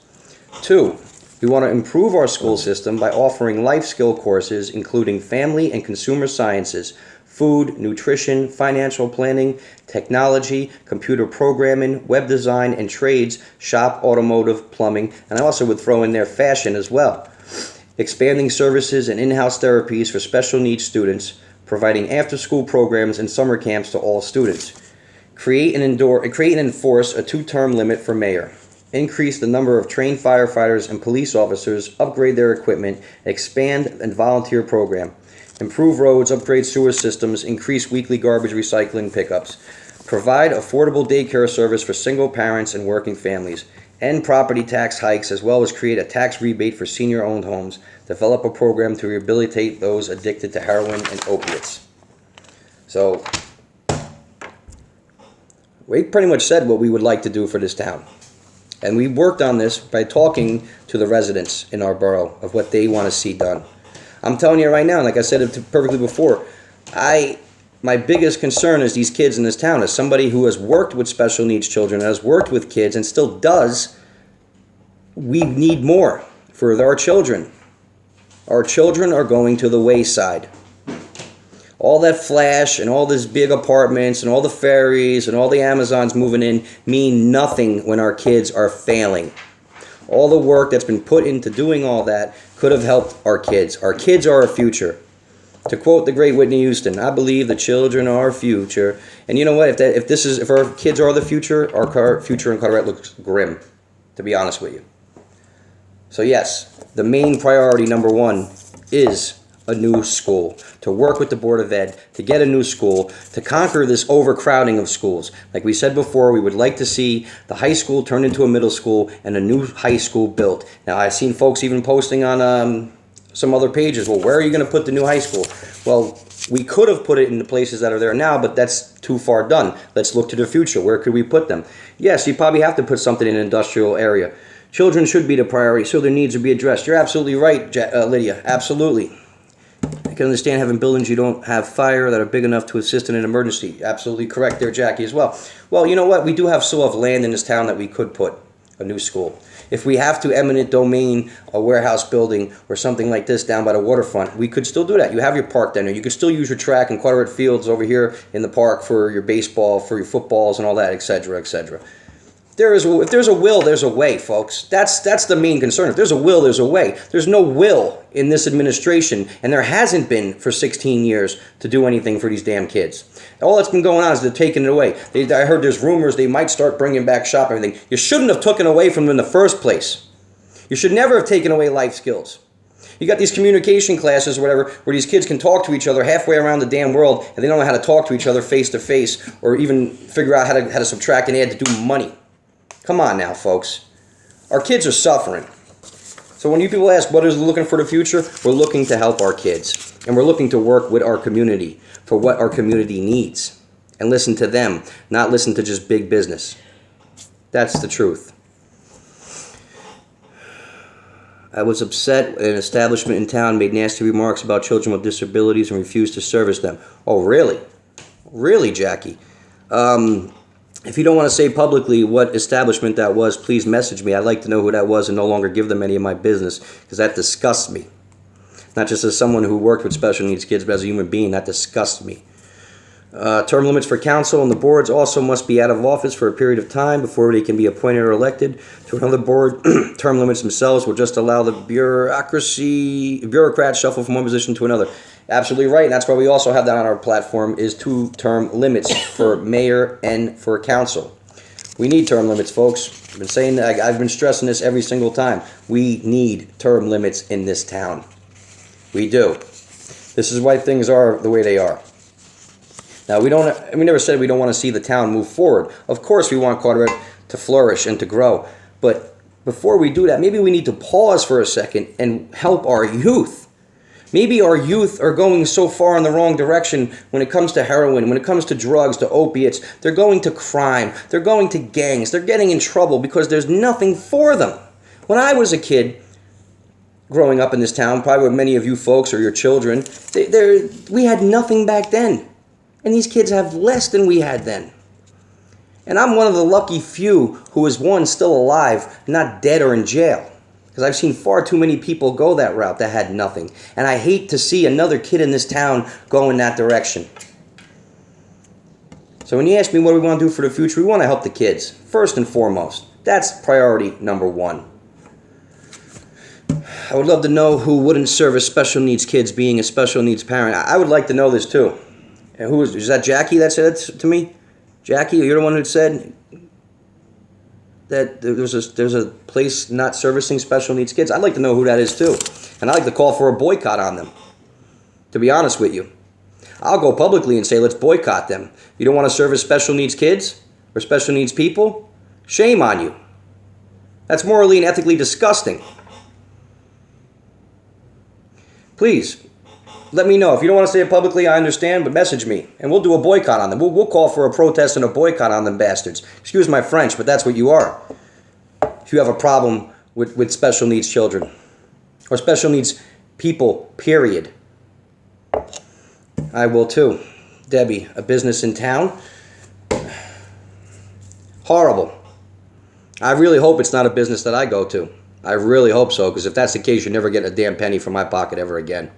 Two, we want to improve our school system by offering life skill courses including family and consumer sciences, food, nutrition, financial planning, technology, computer programming, web design, and trades, shop, automotive, plumbing, and I also would throw in there fashion as well. Expanding services and in-house therapies for special needs students, providing after-school programs and summer camps to all students. Create and enforce a 2-term limit for mayor. Increase the number of trained firefighters and police officers, upgrade their equipment, expand and volunteer program. Improve roads, upgrade sewer systems, increase weekly garbage recycling pickups. Provide affordable daycare service for single parents and working families. End property tax hikes as well as create a tax rebate for senior-owned homes. Develop a program to rehabilitate those addicted to heroin and opiates. So, we pretty much said what we would like to do for this town. And we worked on this by talking to the residents in our borough of what they want to see done. I'm telling you right now, like I said it perfectly before, my biggest concern is these kids in this town. As somebody who has worked with special needs children, has worked with kids, and still does, we need more for our children. Our children are going to the wayside. All that flash and all these big apartments and all the ferries and all the Amazons moving in mean nothing when our kids are failing. All the work that's been put into doing all that could have helped our kids. Our kids are our future. To quote the great Whitney Houston, I believe the children are our future. And you know what? If our kids are the future, our future in Carteret looks grim, to be honest with you. So yes, the main priority number one is a new school, to work with the Board of Ed, to get a new school, to conquer this overcrowding of schools. Like we said before, we would like to see the high school turned into a middle school and a new high school built. Now, I've seen folks even posting on some other pages, well, where are you going to put the new high school? Well, we could have put it in the places that are there now, but that's too far done. Let's look to the future. Where could we put them? Yes, you probably have to put something in an industrial area. Children should be the priority, so their needs will be addressed. You're absolutely right, Lydia. Absolutely. I can understand having buildings you don't have fire that are big enough to assist in an emergency. Absolutely correct there, Jackie, as well. Well, you know what? We do still have land in this town that we could put a new school. If we have to eminent domain a warehouse building or something like this down by the waterfront, we could still do that. You have your park down there. You could still use your track and Carteret fields over here in the park for your baseball, for your footballs and all that, etc., etc. If there's a will, there's a way, folks. That's the main concern. If there's a will, there's a way. There's no will in this administration, and there hasn't been for 16 years to do anything for these damn kids. All that's been going on is they're taking it away. I heard there's rumors they might start bringing back shop and everything. You shouldn't have taken away from them in the first place. You should never have taken away life skills. You got these communication classes or whatever where these kids can talk to each other halfway around the damn world, and they don't know how to talk to each other face to face or even figure out how to subtract and add to do money. Come on now, folks. Our kids are suffering. So when you people ask what is looking for the future, we're looking to help our kids. And we're looking to work with our community for what our community needs. And listen to them, not listen to just big business. That's the truth. I was upset when an establishment in town made nasty remarks about children with disabilities and refused to service them. Oh, really? Really, Jackie? If you don't want to say publicly what establishment that was, please message me. I'd like to know who that was and no longer give them any of my business, because that disgusts me. Not just as someone who worked with special needs kids, but as a human being, that disgusts me. Term limits for council and the boards also must be out of office for a period of time before they can be appointed or elected to another board. Term limits themselves will just allow the bureaucrats shuffle from one position to another. Absolutely right, and that's why we also have that on our platform, is 2-term limits for mayor and for council. We need term limits, folks. I've been saying that. I've been stressing this every single time. We need term limits in this town. We do. This is why things are the way they are. Now, we never said we don't want to see the town move forward. Of course, we want Carteret to flourish and to grow. But before we do that, maybe we need to pause for a second and help our youth. Maybe our youth are going so far in the wrong direction when it comes to heroin, when it comes to drugs, to opiates. They're going to crime. They're going to gangs. They're getting in trouble because there's nothing for them. When I was a kid, growing up in this town, probably with many of you folks or your children, we had nothing back then. And these kids have less than we had then. And I'm one of the lucky few who is, one, still alive, not dead or in jail. Because I've seen far too many people go that route that had nothing. And I hate to see another kid in this town go in that direction. So when you ask me what we want to do for the future, we want to help the kids, first and foremost. That's priority number one. I would love to know who wouldn't service special needs kids being a special needs parent. I would like to know this too. And is that Jackie that said it to me? Jackie, you're the one who said that there's a place not servicing special needs kids? I'd like to know who that is too. And I'd like to call for a boycott on them, to be honest with you. I'll go publicly and say, let's boycott them. You don't want to service special needs kids or special needs people? Shame on you. That's morally and ethically disgusting. Please, let me know. If you don't want to say it publicly, I understand, but message me, and we'll do a boycott on them. We'll call for a protest and a boycott on them bastards. Excuse my French, but that's what you are. If you have a problem with special needs children, or special needs people, period. I will too. Debbie, a business in town? Horrible. I really hope it's not a business that I go to. I really hope so, because if that's the case, you're never getting a damn penny from my pocket ever again.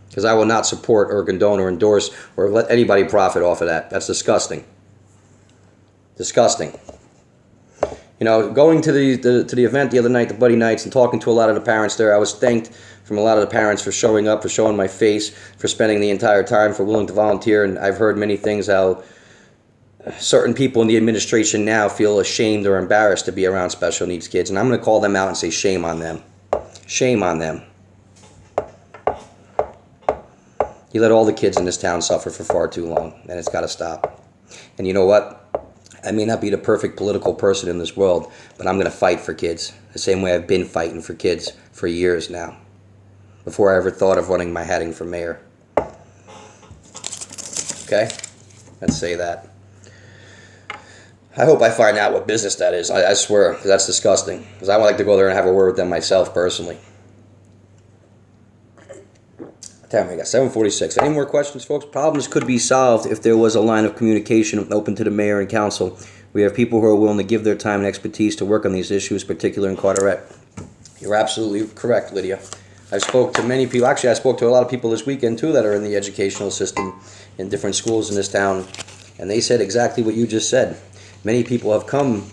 Because I will not support or condone or endorse or let anybody profit off of that. That's disgusting. Disgusting. You know, going to the event the other night, the Buddy Nights, and talking to a lot of the parents there, I was thanked from a lot of the parents for showing up, for showing my face, for spending the entire time, for willing to volunteer. And I've heard many things how certain people in the administration now feel ashamed or embarrassed to be around special needs kids. And I'm going to call them out and say shame on them. Shame on them. You let all the kids in this town suffer for far too long, and it's got to stop. And you know what? I may not be the perfect political person in this world, but I'm going to fight for kids, the same way I've been fighting for kids for years now, before I ever thought of running my hat in for mayor. Okay? Let's say that. I hope I find out what business that is. I swear, because that's disgusting. Because I would like to go there and have a word with them myself personally. Time we got 7:46. Any more questions, folks? Problems could be solved if there was a line of communication open to the mayor and council. We have people who are willing to give their time and expertise to work on these issues, particularly in Carteret. You're absolutely correct, Lydia. I spoke to many people. Actually, I spoke to a lot of people this weekend, too, that are in the educational system in different schools in this town, and they said exactly what you just said. Many people have come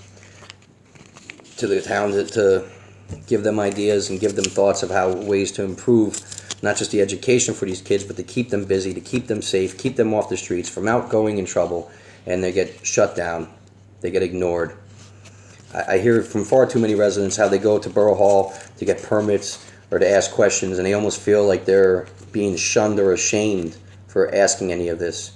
to the town to give them ideas and give them thoughts of how ways to improve not just the education for these kids, but to keep them busy, to keep them safe, keep them off the streets from out going in trouble, and they get shut down, they get ignored. I hear from far too many residents how they go to Borough Hall to get permits or to ask questions, and they almost feel like they're being shunned or ashamed for asking any of this.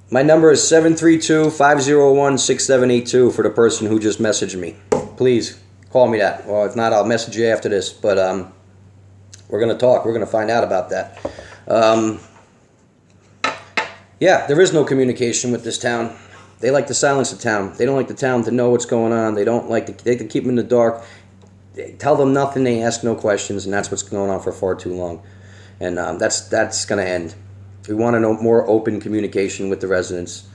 My number is 732-501-6782 for the person who just messaged me. Please call me that. Well, if not, I'll message you after this. But we're going to talk. We're going to find out about that. Yeah, there is no communication with this town. They like to silence the town. They don't like the town to know what's going on. They don't like to, they can keep them in the dark. They tell them nothing. They ask no questions, and that's what's going on for far too long. And that's going to end. We want to know more open communication with the residents.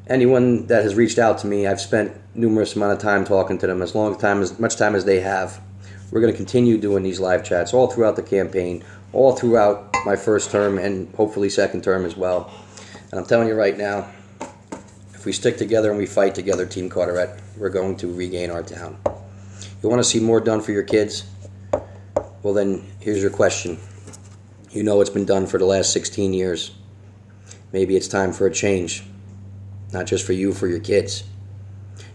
Anyone that has reached out to me, I've spent numerous amount of time talking to them, as much time as they have. We're going to continue doing these live chats all throughout the campaign, all throughout my first term, and hopefully second term as well. And I'm telling you right now, if we stick together and we fight together, Team Carteret, we're going to regain our town. You want to see more done for your kids? Well, then here's your question. You know it's been done for the last 16 years. Maybe it's time for a change. Not just for you, for your kids.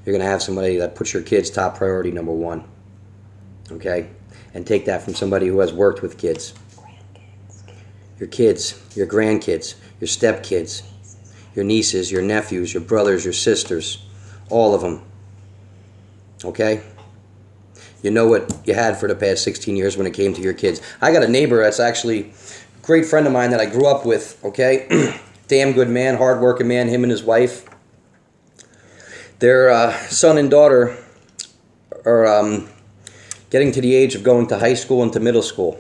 You're going to have somebody that puts your kids top priority, number one. Okay? And take that from somebody who has worked with kids. Your kids, your grandkids, your stepkids, your nieces, your nephews, your brothers, your sisters. All of them. Okay? You know what you had for the past 16 years when it came to your kids. I got a neighbor that's actually a great friend of mine that I grew up with, okay? Damn good man, hard-working man, him and his wife. Their son and daughter are getting to the age of going to high school and to middle school.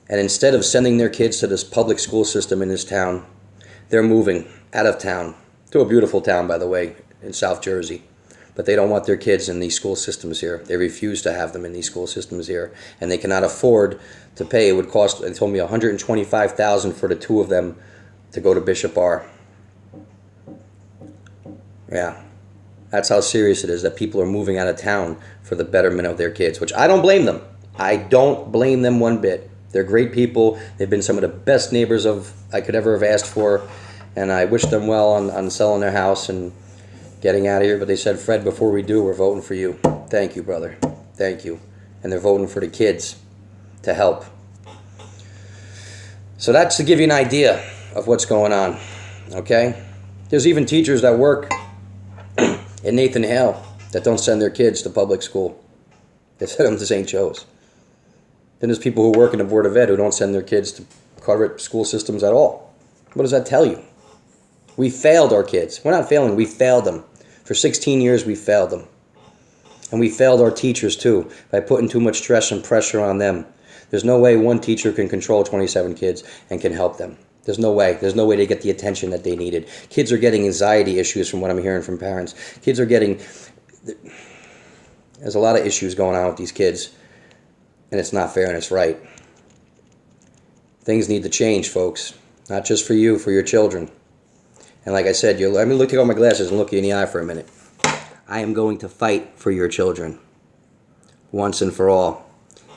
And instead of sending their kids to this public school system in this town, they're moving out of town, to a beautiful town, by the way, in South Jersey. But they don't want their kids in these school systems here. They refuse to have them in these school systems here. And they cannot afford to pay. It would cost, they told me, $125,000 for the two of them to go to Bishop R. Yeah. That's how serious it is that people are moving out of town for the betterment of their kids, which I don't blame them. I don't blame them one bit. They're great people. They've been some of the best neighbors I could ever have asked for. And I wish them well on selling their house and getting out of here. But they said, Fred, before we do, we're voting for you. Thank you, brother. Thank you. And they're voting for the kids to help. So that's to give you an idea of what's going on. Okay? There's even teachers that work in Nathan Hale that don't send their kids to public school. They send them to St. Joe's. Then there's people who work in the Board of Ed who don't send their kids to Carteret school systems at all. What does that tell you? We failed our kids. We're not failing. We failed them. For 16 years, we failed them. And we failed our teachers, too, by putting too much stress and pressure on them. There's no way one teacher can control 27 kids and can help them. There's no way. There's no way to get the attention that they needed. Kids are getting anxiety issues from what I'm hearing from parents. Kids are getting... There's a lot of issues going on with these kids. And it's not fair and it's right. Things need to change, folks. Not just for you, for your children. And like I said, let me take off my glasses and look you in the eye for a minute. I am going to fight for your children. Once and for all.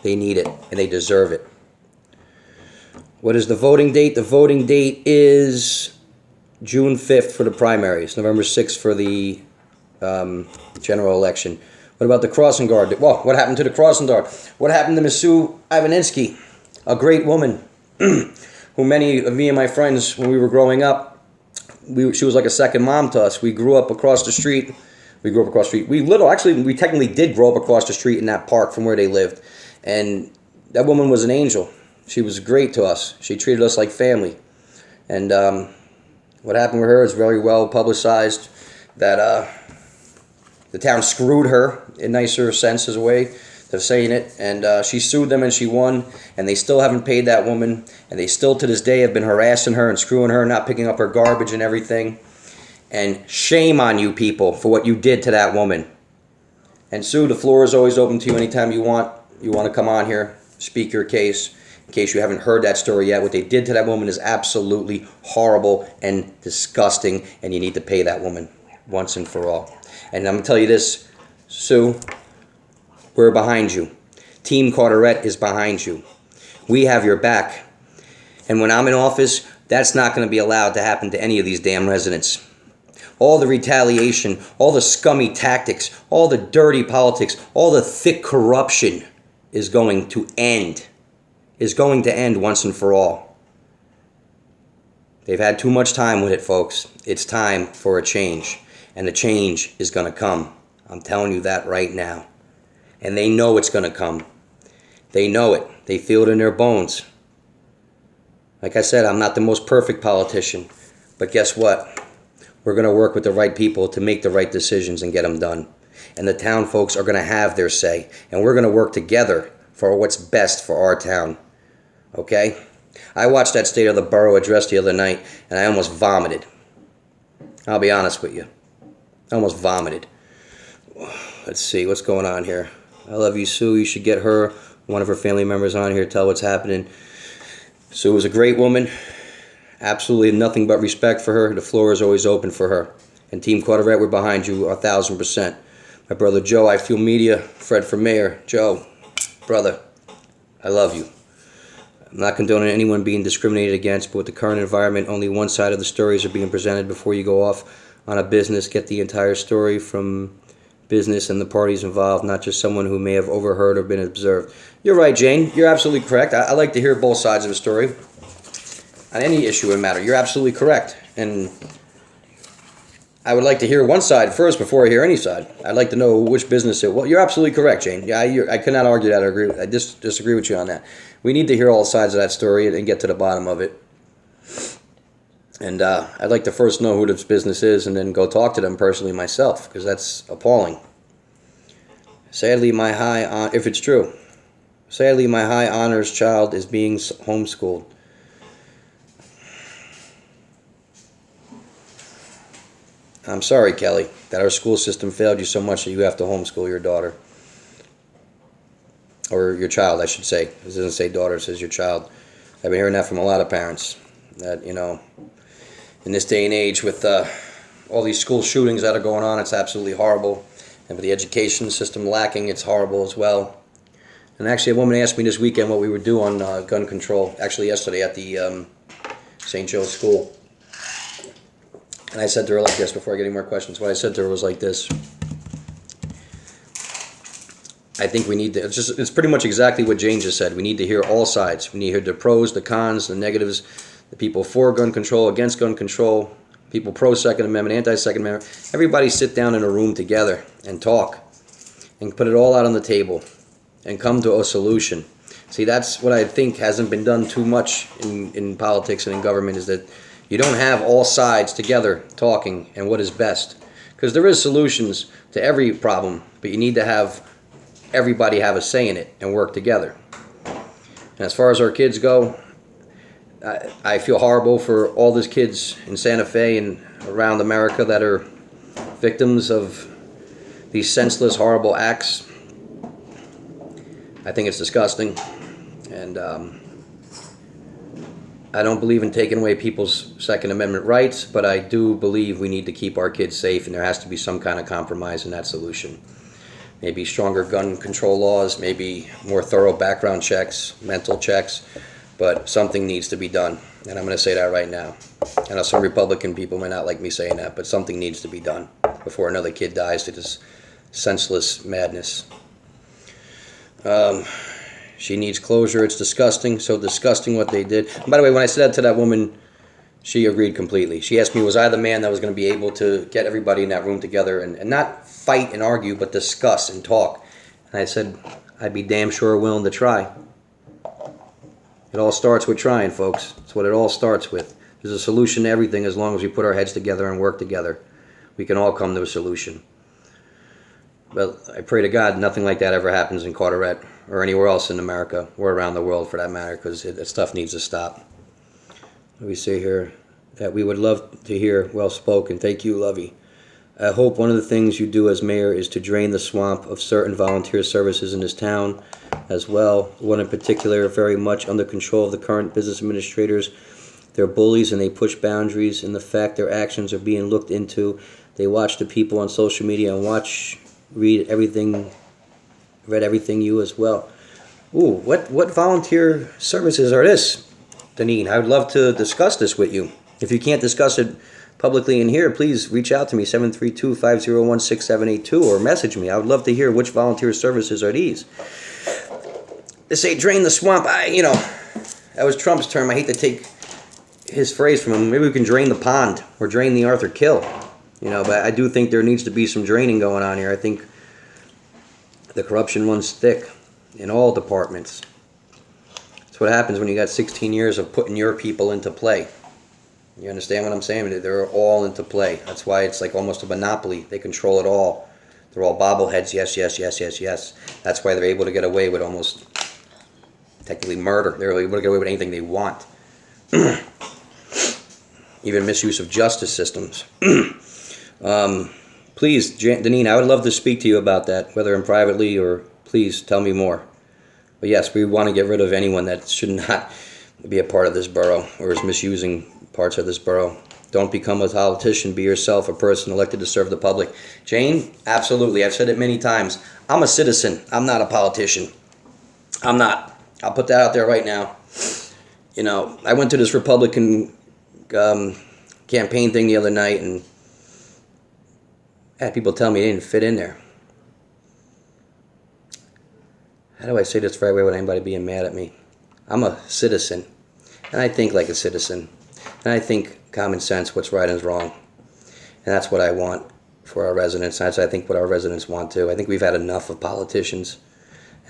They need it and they deserve it. What is the voting date? The voting date is June 5th for the primaries. November 6th for the general election. What about the crossing guard? Well, what happened to the crossing guard? What happened to Miss Sue Ivanensky? A great woman who many of me and my friends, when we were growing up, she was like a second mom to us. We grew up across the street. We technically did grow up across the street in that park from where they lived. And that woman was an angel. She was great to us. She treated us like family. And what happened with her is very well publicized, that the town screwed her, in nicer sense as a way of saying it. And she sued them and she won. And they still haven't paid that woman. And they still to this day have been harassing her and screwing her, not picking up her garbage and everything. And shame on you people for what you did to that woman. And Sue, the floor is always open to you anytime you want. You want to come on here, speak your case. In case you haven't heard that story yet, what they did to that woman is absolutely horrible and disgusting, and you need to pay that woman once and for all. And I'm going to tell you this, Sue, we're behind you. Team Carteret is behind you. We have your back. And when I'm in office, that's not going to be allowed to happen to any of these damn residents. All the retaliation, all the scummy tactics, all the dirty politics, all the thick corruption is going to end. Is going to end once and for all. They've had too much time with it, folks. It's time for a change. And the change is going to come. I'm telling you that right now. And they know it's going to come. They know it. They feel it in their bones. Like I said, I'm not the most perfect politician. But guess what? We're going to work with the right people to make the right decisions and get them done. And the town folks are going to have their say. And we're going to work together for what's best for our town. Okay? I watched that State of the Borough address the other night, and I almost vomited. I'll be honest with you. I almost vomited. Let's see, what's going on here? I love you, Sue. You should get her, one of her family members on here, tell what's happening. Sue was a great woman. Absolutely nothing but respect for her. The floor is always open for her. And Team Carteret, we're behind you 1,000%. My brother Joe, I Feel Media, Fred for Mayor. Joe, brother, I love you. I'm not condoning anyone being discriminated against, but with the current environment, only one side of the stories are being presented before you go off on a business. Get the entire story from business and the parties involved, not just someone who may have overheard or been observed. You're right, Jane. You're absolutely correct. I like to hear both sides of the story on any issue and matter. You're absolutely correct. And I would like to hear one side first before I hear any side. I'd like to know which business it was. You're absolutely correct, Jane. Yeah, I cannot argue that or agree. I disagree with you on that. We need to hear all sides of that story and get to the bottom of it. And I'd like to first know who this business is and then go talk to them personally myself, because that's appalling. Sadly, if it's true, sadly, my high honors child is being homeschooled. I'm sorry, Kelly, that our school system failed you so much that you have to homeschool your daughter. Or your child, I should say. It doesn't say daughter, it says your child. I've been hearing that from a lot of parents. That, you know, in this day and age with all these school shootings that are going on, it's absolutely horrible. And with the education system lacking, it's horrible as well. And actually, a woman asked me this weekend what we would do on gun control. Actually, yesterday at the St. Joe's School. And I said to her like this, before I get any more questions, what I said to her was like this. I think we need to, it's pretty much exactly what Jane just said. We need to hear all sides. We need to hear the pros, the cons, the negatives, the people for gun control, against gun control, people pro Second Amendment, anti-Second Amendment. Everybody sit down in a room together and talk and put it all out on the table and come to a solution. See, that's what I think hasn't been done too much in politics and in government, is that you don't have all sides together talking and what is best. Because there is solutions to every problem, but you need to have everybody have a say in it and work together. And as far as our kids go, I feel horrible for all these kids in Santa Fe and around America that are victims of these senseless, horrible acts. I think it's disgusting. And I don't believe in taking away people's Second Amendment rights, but I do believe we need to keep our kids safe, and there has to be some kind of compromise in that solution. Maybe stronger gun control laws, maybe more thorough background checks, mental checks, but something needs to be done, and I'm going to say that right now. I know some Republican people may not like me saying that, but something needs to be done before another kid dies to this senseless madness. She needs closure. It's disgusting, so disgusting what they did. And by the way, when I said that to that woman, she agreed completely. She asked me, was I the man that was going to be able to get everybody in that room together and not fight and argue, but discuss and talk? And I said, I'd be damn sure willing to try. It all starts with trying, folks. That's what it all starts with. There's a solution to everything as long as we put our heads together and work together. We can all come to a solution. But I pray to God nothing like that ever happens in Carteret or anywhere else in America or around the world for that matter, because that stuff needs to stop. We say here that we would love to hear well spoken. Thank you, Lovey. I hope one of the things you do as mayor is to drain the swamp of certain volunteer services in this town as well. One in particular, very much under control of the current business administrators. They're bullies and they push boundaries, and the fact their actions are being looked into. They watch the people on social media and read everything you as well. Ooh, what volunteer services are this, Deneen? I would love to discuss this with you. If you can't discuss it publicly in here, please reach out to me, 732-501-6782, or message me. I would love to hear which volunteer services are these. They say drain the swamp. That was Trump's term. I hate to take his phrase from him, maybe we can drain the pond or drain the earth or kill. You know, but I do think there needs to be some draining going on here. I think the corruption runs thick in all departments. That's what happens when you got 16 years of putting your people into play. You understand what I'm saying? They're all into play. That's why it's like almost a monopoly. They control it all. They're all bobbleheads. Yes, yes, yes, yes, yes. That's why they're able to get away with almost technically murder. They're able to get away with anything they want. Even misuse of justice systems. Please, Deneen, I would love to speak to you about that, whether in privately or please tell me more. But yes, we want to get rid of anyone that should not be a part of this borough or is misusing parts of this borough. Don't become a politician. Be yourself, a person elected to serve the public. Jane, absolutely. I've said it many times. I'm a citizen. I'm not a politician. I'm not. I'll put that out there right now. You know, I went to this Republican campaign thing the other night, and I had people tell me they didn't fit in there. How do I say this the right way without anybody being mad at me? I'm a citizen, and I think like a citizen, and I think common sense, what's right and wrong, and that's what I want for our residents. That's, I think, what our residents want too. I think we've had enough of politicians,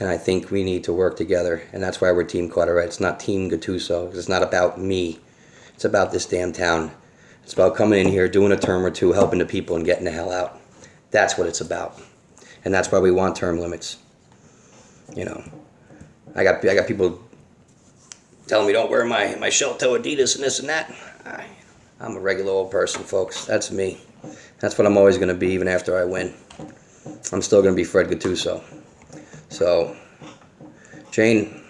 and I think we need to work together, and that's why we're Team Carteret. It's not Team Gattuso, because it's not about me. It's about this damn town. It's about coming in here, doing a term or two, helping the people, and getting the hell out. That's what it's about, and that's why we want term limits. You know, I got people telling me don't wear my shell-toe Adidas and this and that. I'm a regular old person, folks. That's me. That's what I'm always going to be, even after I win. I'm still going to be Fred Gattuso. So, Jane,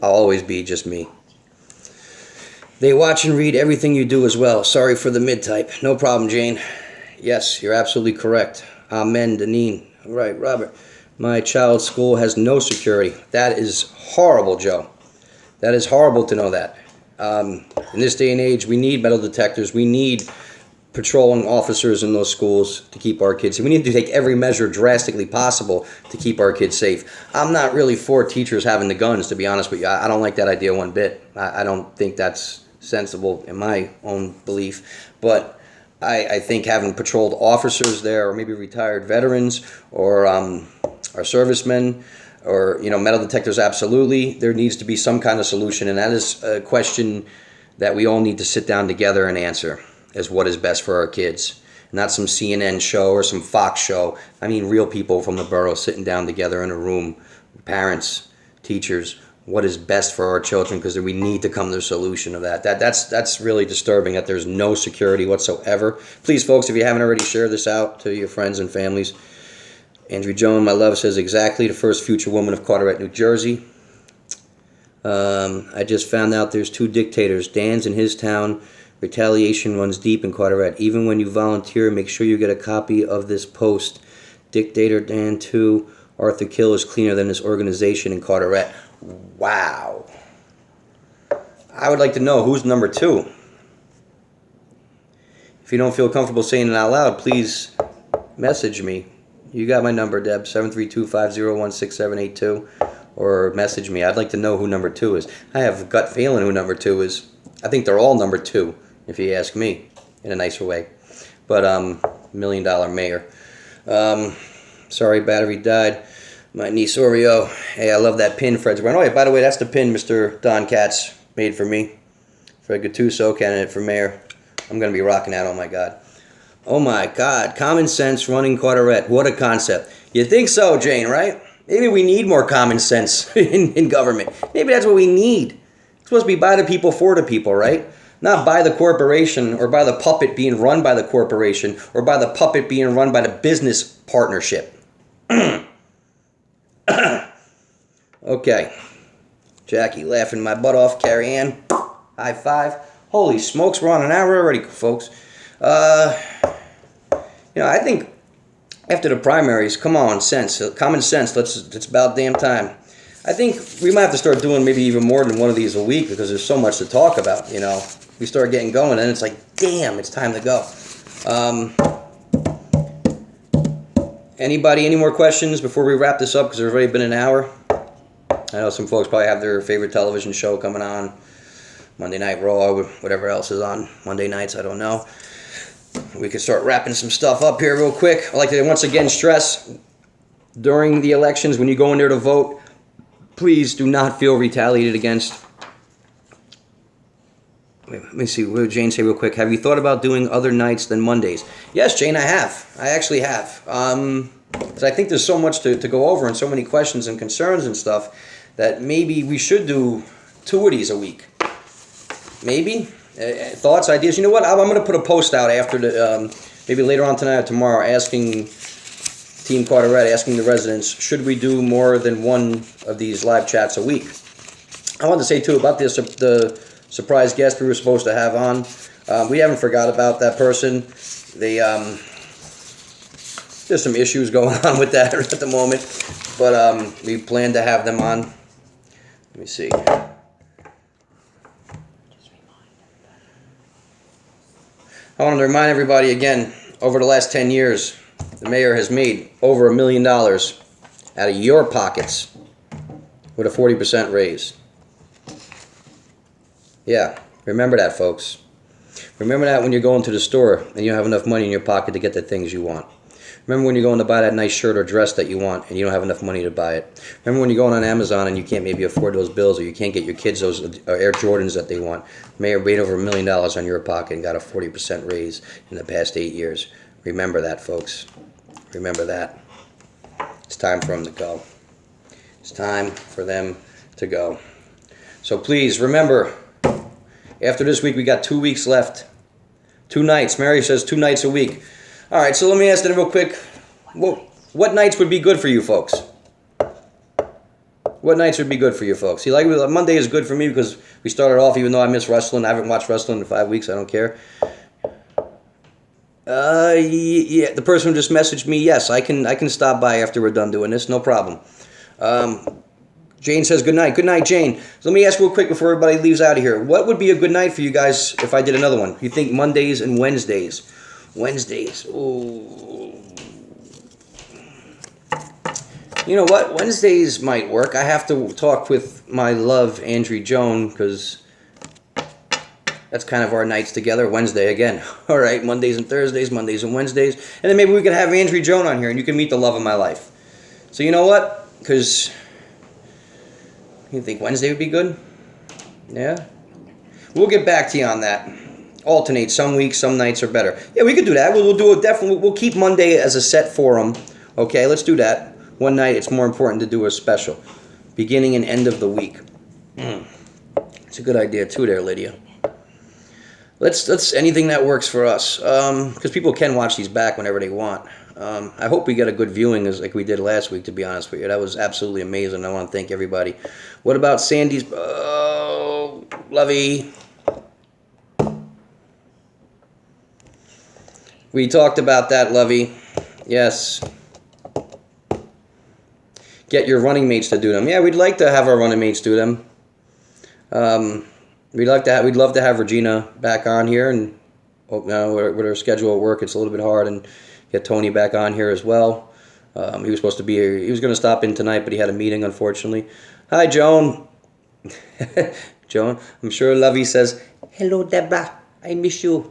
I'll always be just me. They watch and read everything you do as well. Sorry for the mid-type. No problem, Jane. Yes, you're absolutely correct. Amen, Deneen. All right, Robert. My child's school has no security. That is horrible, Joe. That is horrible to know that. In this day and age, we need metal detectors. We need patrolling officers in those schools to keep our kids safe. We need to take every measure drastically possible to keep our kids safe. I'm not really for teachers having the guns, to be honest with you. I don't like that idea one bit. I don't think that's sensible in my own belief. But I think having patrolled officers there, or maybe retired veterans, or our servicemen, or, you know, metal detectors, absolutely. There needs to be some kind of solution, and that is a question that we all need to sit down together and answer, is what is best for our kids. Not some CNN show or some Fox show. I mean real people from the borough sitting down together in a room, parents, teachers, what is best for our children, because we need to come to a solution of that. That's really disturbing that there's no security whatsoever. Please, folks, if you haven't already, share this out to your friends and families. Andrew Joan, my love, says exactly, the first future woman of Carteret, New Jersey. I just found out there's 2 dictators. Dan's in his town. Retaliation runs deep in Carteret. Even when you volunteer, make sure you get a copy of this post. Dictator Dan 2, Arthur Kill is cleaner than this organization in Carteret. Wow. I would like to know who's number 2. If you don't feel comfortable saying it out loud, please message me. You got my number, Deb, 732-501-6782, or message me. I'd like to know who number 2 is. I have a gut feeling who number 2 is. I think they're all number 2, if you ask me, in a nicer way. But, $1 million mayor. Sorry, battery died. My niece Oreo. Hey, I love that pin Fred's wearing. Oh, yeah, by the way, that's the pin Mr. Don Katz made for me. Fred Gattuso, candidate for mayor. I'm going to be rocking that, oh my God. Oh my God, common sense running Carteret. What a concept. You think so, Jane, right? Maybe we need more common sense in government. Maybe that's what we need. It's supposed to be by the people, for the people, right? Not by the corporation, or by the puppet being run by the corporation, or by the puppet being run by the business partnership. Okay. Jackie laughing my butt off. Carrie Ann, high five. Holy smokes, we're on an hour already, folks. You know, I think after the primaries, common sense, it's about damn time. I think we might have to start doing maybe even more than one of these a week, because there's so much to talk about, you know. We start getting going, and it's like, damn, it's time to go. Anybody, any more questions before we wrap this up, because there's already been an hour? I know some folks probably have their favorite television show coming on. Monday Night Raw, whatever else is on Monday nights, I don't know. We could start wrapping some stuff up here real quick. I'd like to once again stress, during the elections, when you go in there to vote, please do not feel retaliated against. Wait, let me see, what did Jane say real quick? Have you thought about doing other nights than Mondays? Yes, Jane, I have. I actually have. Because I think there's so much to go over and so many questions and concerns and stuff that maybe we should do 2 of these a week. Maybe? Thoughts, ideas? You know what? I'm going to put a post out after the, maybe later on tonight or tomorrow, asking Team Carteret, asking the residents, should we do more than 1 of these live chats a week? I wanted to say, too, about this, the surprise guest we were supposed to have on. We haven't forgot about that person. There's some issues going on with that at the moment, but we plan to have them on. Let me see. I want to remind everybody again, over the last 10 years, the mayor has made over $1 million out of your pockets with a 40% raise. Yeah, remember that, folks. Remember that when you're going to the store and you don't have enough money in your pocket to get the things you want. Remember when you're going to buy that nice shirt or dress that you want and you don't have enough money to buy it. Remember when you're going on Amazon and you can't maybe afford those bills, or you can't get your kids those Air Jordans that they want. Mayor made over $1 million on your pocket and got a 40% raise in the past 8 years. Remember that, folks. Remember that. It's time for them to go. It's time for them to go. So please remember, after this week, we got 2 weeks left. 2 nights. Mary says 2 nights a week. All right, so let me ask them real quick. What nights would be good for you folks? What nights would be good for you folks? See, like Monday is good for me because we started off, even though I miss wrestling. I haven't watched wrestling in 5 weeks. I don't care. Yeah, the person who just messaged me, yes, I can stop by after we're done doing this. No problem. Jane says good night. Good night, Jane. So let me ask real quick before everybody leaves out of here. What would be a good night for you guys if I did another one? You think Mondays and Wednesdays? Wednesdays. Ooh. You know what? Wednesdays might work. I have to talk with my love, Andrew Joan, because that's kind of our nights together. Wednesday again. All right, Mondays and Thursdays, Mondays and Wednesdays. And then maybe we could have Andrew Joan on here and you can meet the love of my life. So you know what? Because you think Wednesday would be good? Yeah? We'll get back to you on that. Alternate. Some weeks, some nights are better. Yeah, we could do that. We'll do it definitely. We'll keep Monday as a set forum. Okay, let's do that. One night, it's more important to do a special. Beginning and end of the week. It's a good idea too there, Lydia. Let's anything that works for us. Because people can watch these back whenever they want. I hope we get a good viewing as like we did last week, to be honest with you. That was absolutely amazing. I want to thank everybody. What about Sandy's... Oh, Lovey. We talked about that, Lovey. Yes. Get your running mates to do them. Yeah, we'd like to have our running mates do them. We'd love to have Regina back on here, and with her schedule at work, it's a little bit hard, and get Tony back on here as well. He was supposed to be here. He was going to stop in tonight, but he had a meeting, unfortunately. Hi, Joan. Joan, I'm sure Lovey says, hello, Deborah. I miss you.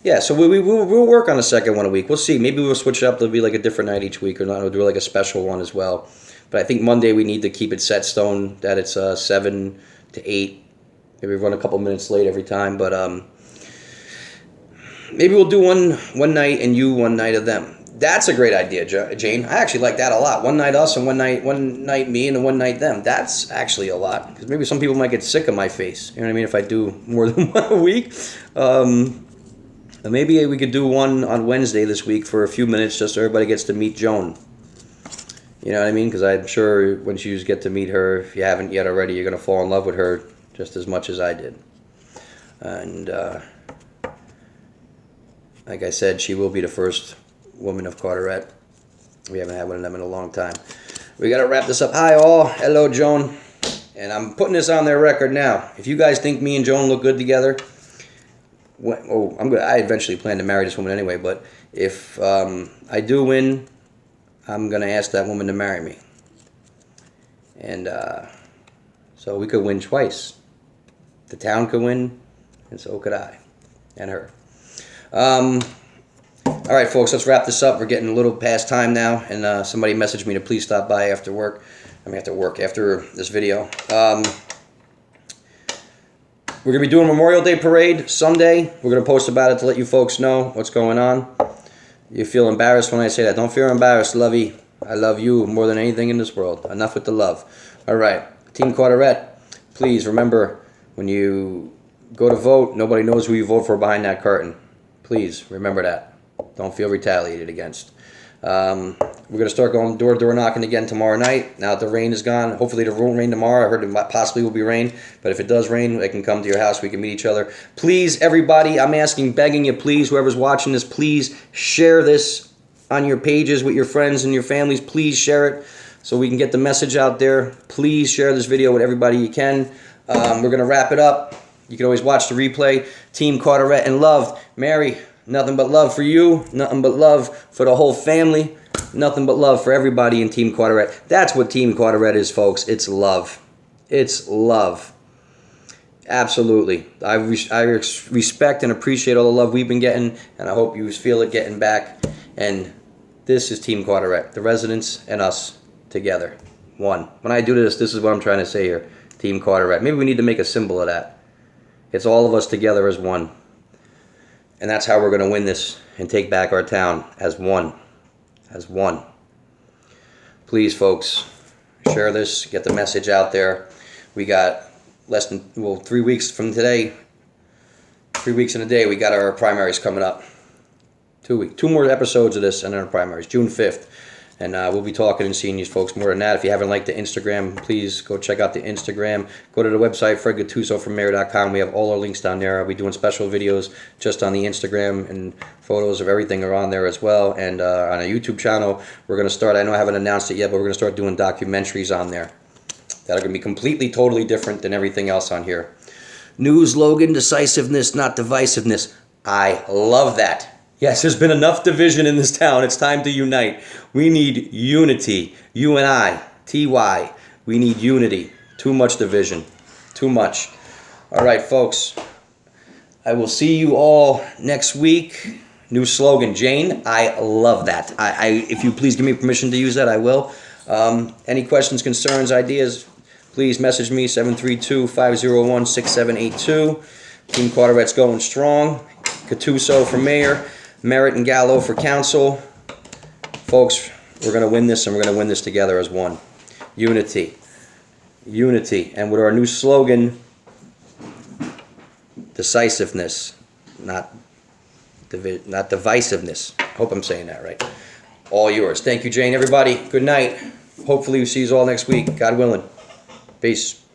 Yeah, so we'll work on a second one a week. We'll see. Maybe we'll switch it up. There'll be like a different night each week, or not. We'll do like a special one as well. But I think Monday we need to keep it set stone that it's 7 to 8. Maybe run a couple minutes late every time. But maybe we'll do one night and you, one night of them. That's a great idea, Jane. I actually like that a lot. One night us and one night me and then one night them. That's actually a lot. Because maybe some people might get sick of my face. You know what I mean? If I do more than one a week. Maybe we could do one on Wednesday this week for a few minutes just so everybody gets to meet Joan. You know what I mean? Because I'm sure once you get to meet her, if you haven't yet already, you're going to fall in love with her just as much as I did. And like I said, she will be the first woman of Carteret. We haven't had one of them in a long time. We got to wrap this up. Hi all. Hello, Joan. And I'm putting this on their record now. If you guys think me and Joan look good together... I eventually plan to marry this woman anyway, but if I do win, I'm going to ask that woman to marry me. And so we could win twice. the town could win, and so could I and her. All right, folks, let's wrap this up. We're getting a little past time now, and somebody messaged me to please stop by after work. After this video. We're going to be doing Memorial Day Parade Sunday. We're going to post about it to let you folks know what's going on. You feel embarrassed when I say that. Don't feel embarrassed, lovey. I love you more than anything in this world. Enough with the love. All right, Team Carteret, please remember, when you go to vote, nobody knows who you vote for behind that curtain. Please remember that. Don't feel retaliated against. We're going to start going door-to-door knocking again tomorrow night. Now that the rain is gone, hopefully it won't rain tomorrow. I heard it possibly will be rain, but if it does rain, I can come to your house. We can meet each other. Please, everybody, I'm asking, begging you, please, whoever's watching this, please share this on your pages with your friends and your families. Please share it so we can get the message out there. Please share this video with everybody you can. We're going to wrap it up. You can always watch the replay. Team Carteret and love. Mary, nothing but love for you. Nothing but love for the whole family. Nothing but love for everybody in Team Carteret. That's what Team Carteret is, folks. It's love. It's love. Absolutely. I respect and appreciate all the love we've been getting, and I hope you feel it getting back. And this is Team Carteret, the residents and us together. One. When I do this, this is what I'm trying to say here. Team Carteret. Maybe we need to make a symbol of that. It's all of us together as one. And that's how we're going to win this and take back our town as one. As one. Please, folks, share this, get the message out there. We got less than, 3 weeks from today, 3 weeks in a day, we got our primaries coming up. 2 weeks, 2 more episodes of this and our primaries, June 5th. And we'll be talking and seeing you folks more than that. If you haven't liked the Instagram, please go check out the Instagram. Go to the website, fredgattusofrommayor.com. We have all our links down there. I'll be doing special videos just on the Instagram, and photos of everything are on there as well. And on a YouTube channel, we're going to start, I know I haven't announced it yet, but we're going to start doing documentaries on there that are going to be completely, totally different than everything else on here. New slogan, decisiveness, not divisiveness. I love that. Yes, there's been enough division in this town. It's time to unite. We need unity. You and I, TY, we need unity. Too much division. Too much. All right, folks. I will see you all next week. New slogan, Jane. I love that. If you please give me permission to use that, I will. Any questions, concerns, ideas, please message me, 732-501-6782. Team Carteret's going strong. Gattuso for mayor. Merritt and Gallo for council. Folks, we're going to win this, and we're going to win this together as one. Unity. Unity. And with our new slogan, decisiveness, not divisiveness. I hope I'm saying that right. All yours. Thank you, Jane. Everybody, good night. Hopefully we see you all next week. God willing. Peace.